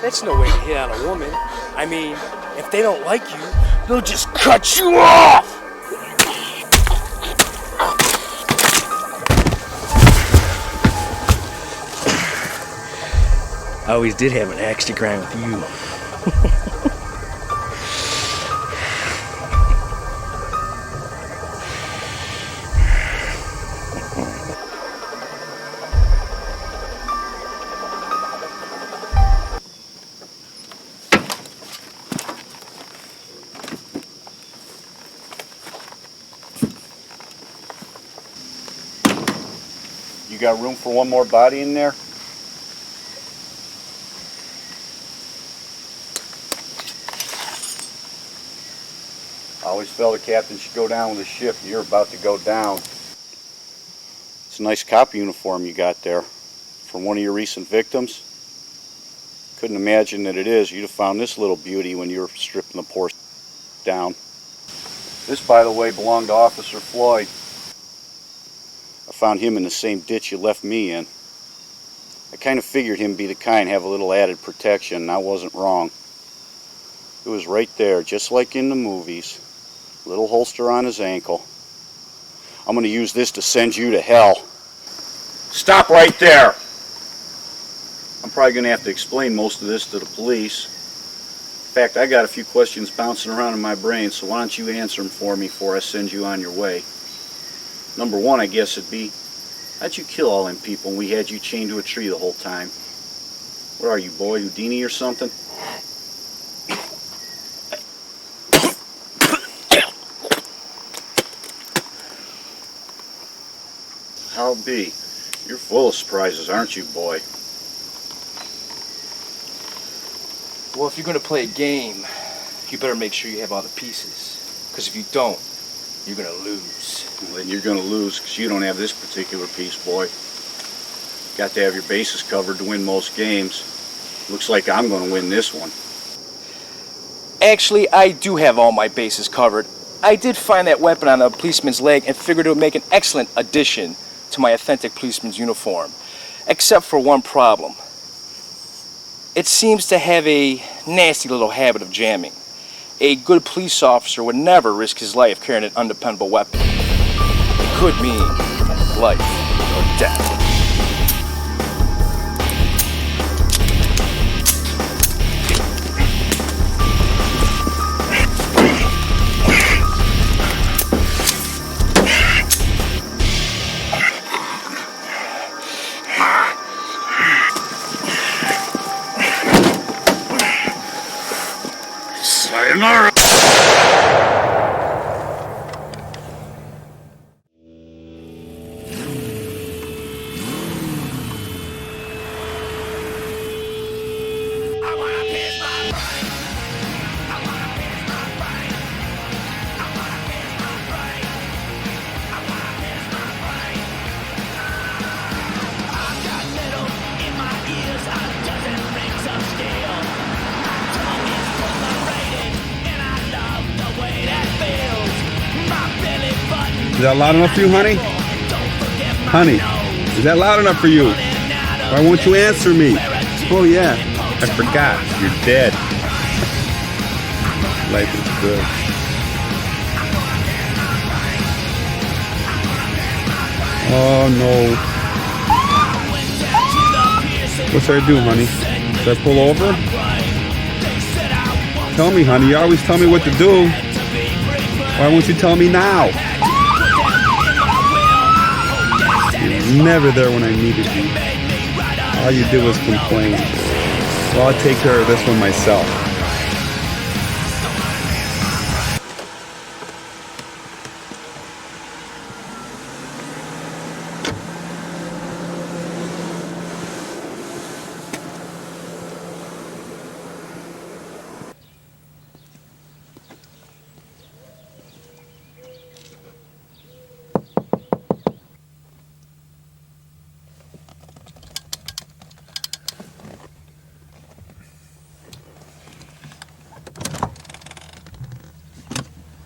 That's no way to hit on a woman. I mean, if they don't like you, they'll just cut you off! I always did have an axe to grind with you. You got room for one more body in there? I always felt a captain should go down with a ship. You're about to go down. It's a nice cop uniform you got there. From one of your recent victims? Couldn't imagine that it is. You'd have found this little beauty when you were stripping the poor down. This, by the way, belonged to Officer Floyd. I found him in the same ditch you left me in. I kind of figured him be the kind have a little added protection, and I wasn't wrong. It was right there, just like in the movies. Little holster on his ankle. I'm going to use this to send you to hell. Stop right there! I'm probably going to have to explain most of this to the police. In fact, I got a few questions bouncing around in my brain, so why don't you answer them for me before I send you on your way. Number one, I guess it'd be, how'd you kill all them people and we had you chained to a tree the whole time? What are you, boy, Houdini or something? I'll be. You're full of surprises, aren't you, boy? Well, if you're gonna play a game, you better make sure you have all the pieces. Because if you don't, you're gonna lose. Well, then you're gonna lose because you don't have this particular piece, boy. Got to have your bases covered to win most games. Looks like I'm gonna win this one. Actually, I do have all my bases covered. I did find that weapon on a policeman's leg and figured it would make an excellent addition to my authentic policeman's uniform. Except for one problem. It seems to have a nasty little habit of jamming. A good police officer would never risk his life carrying an undependable weapon. It could mean life or death. Sayonara! Is that loud enough for you, honey? Honey, is that loud enough for you? Why won't you answer me? Oh yeah, I forgot. You're dead. Life is good. Oh no. What should I do, honey? Should I pull over? Tell me, honey. You always tell me what to do. Why won't you tell me now? You're never there when I needed you. All you do is complain. Well, I'll take care of this one myself.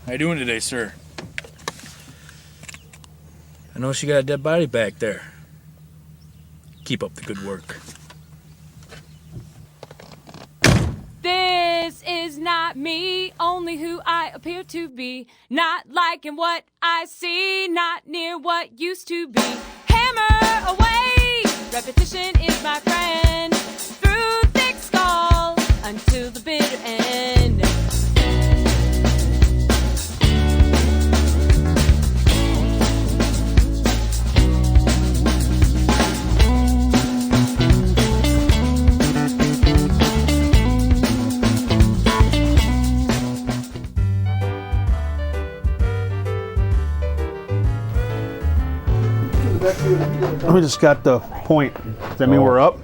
How you doing today, sir? I know she got a dead body back there. Keep up the good work. This is not me, only who I appear to be. Not liking what I see, not near what used to be. Hammer away, repetition is my friend. Through thick skull, until the bitter end. We just got the point. Does that mean we're up?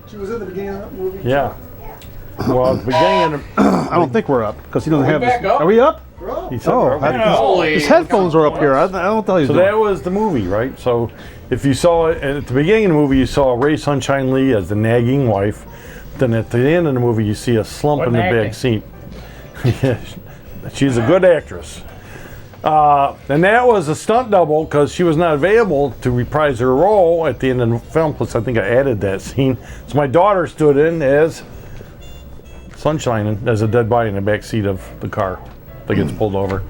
She was in the beginning of that movie. Yeah. Well, at the beginning of the, I don't think we're up because he doesn't have. back up? Are we up? We're up. He said Oh, we're up. his headphones are up here. I don't know what he's So doing. that was the movie, right? So if you saw it at the beginning of the movie, you saw Ray Sunshine Lee as the nagging wife. Then at the end of the movie, you see a slump What in the acting? back seat. Yeah, she's a good actress. And that was a stunt double because she was not available to reprise her role at the end of the film. Plus, I think I added that scene. So my daughter stood in as Sunshine, as a dead body in the back seat of the car that gets pulled over.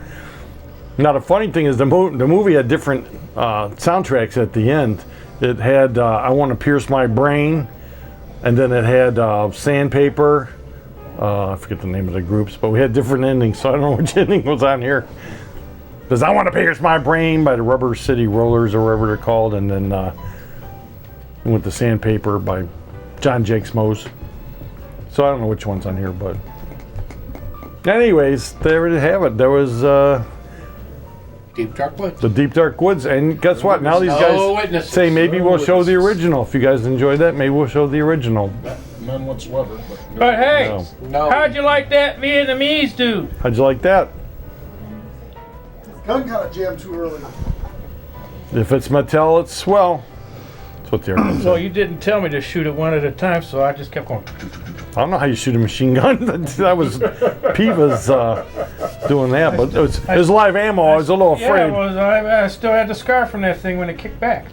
Now, the funny thing is the movie had different soundtracks at the end. It had I Want to Pierce My Brain, and then it had Sandpaper. I forget the name of the groups, but we had different endings, so I don't know which ending was on here. Because I Want to Pierce My Brain by the Rubber City Rollers, or whatever they're called, and then we went to Sandpaper by John Jakes Mose. So I don't know which one's on here, but anyways, there you have it. There was Deep Dark Woods. the Deep Dark Woods, and guess what? Now these No guys witnesses. say maybe No we'll show the witnesses. original. If you guys enjoyed that, maybe we'll show the original. None whatsoever. But hey, No. how'd you like that Vietnamese dude? How'd you like that? Gun kind of jammed too early. If it's Mattel, it's well. That's what they're. Well, you didn't tell me to shoot it one at a time, so I just kept going. I don't know how you shoot a machine gun. That was Piva's doing that, but it was live ammo. I was a little Yeah, afraid. it was. I still had the scar from that thing when it kicked back.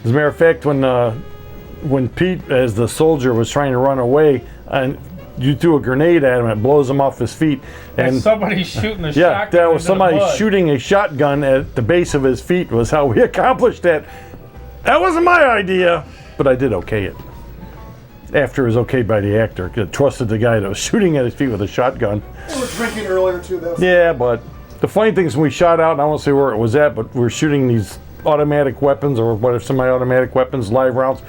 As a matter of fact, when Pete, as the soldier, was trying to run away, and you threw a grenade at him, it blows him off his feet. And somebody's shooting a yeah, shotgun. that was into the somebody blood. shooting a shotgun at the base of his feet. Was how we accomplished that. That wasn't my idea, but I did okay it. After it was okayed by the actor, 'cause I trusted the guy that was shooting at his feet with a shotgun. We were drinking earlier too. That was Yeah, but the funny thing is when we shot out, and I won't say where it was at, but we were shooting these automatic weapons, or what if semi-automatic weapons, live rounds.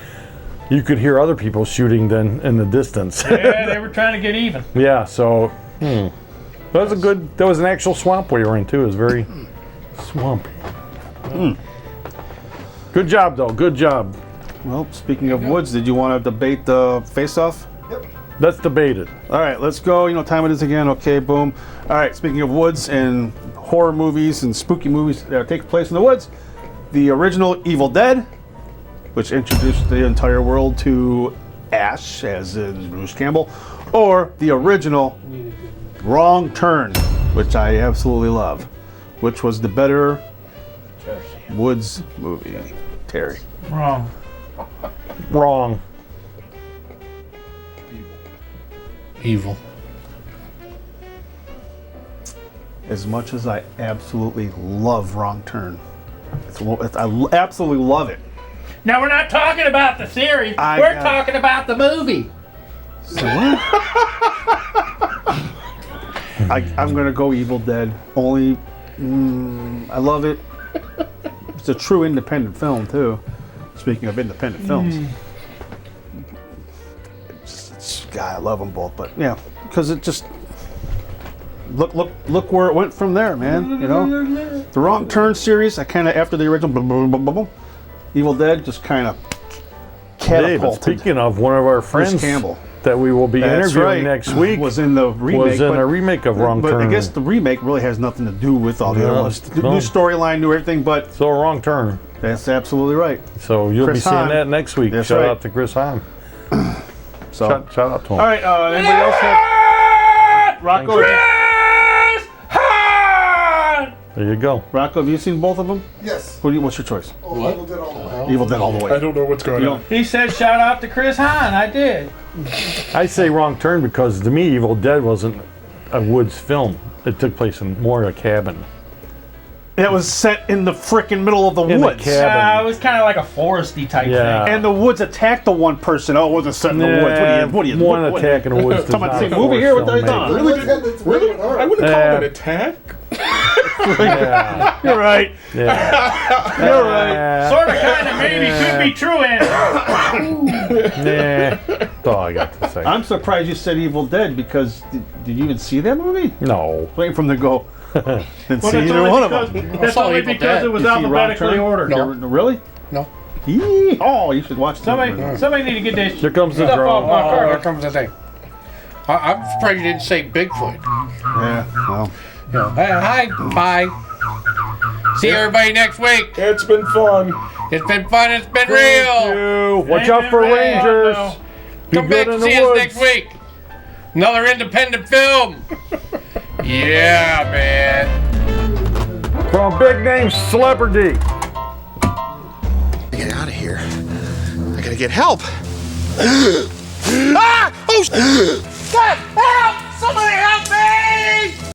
You could hear other people shooting then in the distance. Yeah, they were trying to get even. Yeah, so that was a good. That was an actual swamp we were in too. It was very swampy. Good job, though. Good job. Well, speaking of woods, did you want to debate the face-off? Yep. Let's debate it. All right, let's go. You know what time it is again. Okay, boom. All right, speaking of woods and horror movies and spooky movies that take place in the woods, the original Evil Dead, which introduced the entire world to Ash, as in Bruce Campbell, or the original Wrong Turn, which I absolutely love. Which was the better woods movie? Terry. Wrong. Wrong. Evil. As much as I absolutely love Wrong Turn, I absolutely love it. Now we're not talking about the series. We're talking about the movie. So what? I'm gonna go Evil Dead. Only, I love it. It's a true independent film too. Speaking of independent films, God, I love them both. But yeah, because it just look where it went from there, man. You know, the Wrong Turn series. I kind of after the original, Evil Dead just kind of catapulted. David, speaking of, one of our friends, Bruce Campbell, that we will be interviewing next week, was in the remake. Was in a remake of Wrong Turn. But I guess the remake really has nothing to do with all the other ones. New storyline, new everything, but so Wrong Turn. That's absolutely right. So you'll be seeing that next week. That's Shout right. out to Chris Hahn. So shout out to him. All right, anybody else have Rocco? There you go. Rocco, have you seen both of them? Yes. What's your choice? Oh, Evil Dead all the way. Evil Dead all the way. I don't know what's going on. He said shout out to Chris Hahn. I did. I say Wrong Turn because to me, Evil Dead wasn't a woods film. It took place in more a cabin. It was set in the frickin' middle of the woods. It was kind of like a foresty type thing. And the woods attacked the one person. Oh, it wasn't set in the woods. What are you? One attack in the woods. Talking about the same movie here? What are you talking about? Really? I wouldn't call it an attack. You're right. You're right. Sort of, kind of, maybe, could be true, That's all I got to say. I'm surprised you said Evil Dead because did you even see that movie? No. Waiting for them to go. Didn't see either one of them. That's only because it was alphabetically ordered. Really? No. Oh, you should watch it. Somebody need to get this Here comes the stuff draw. off my car. Here comes the thing. I'm surprised you didn't say Bigfoot. Yeah, well. Hi, bye. See everybody next week. It's been fun. It's been fun. It's been real. Watch out for Rangers. Come back and see us next week. Another independent film. Yeah, man. From big name celebrity. Get out of here. I gotta get help. Ah! Oh, God!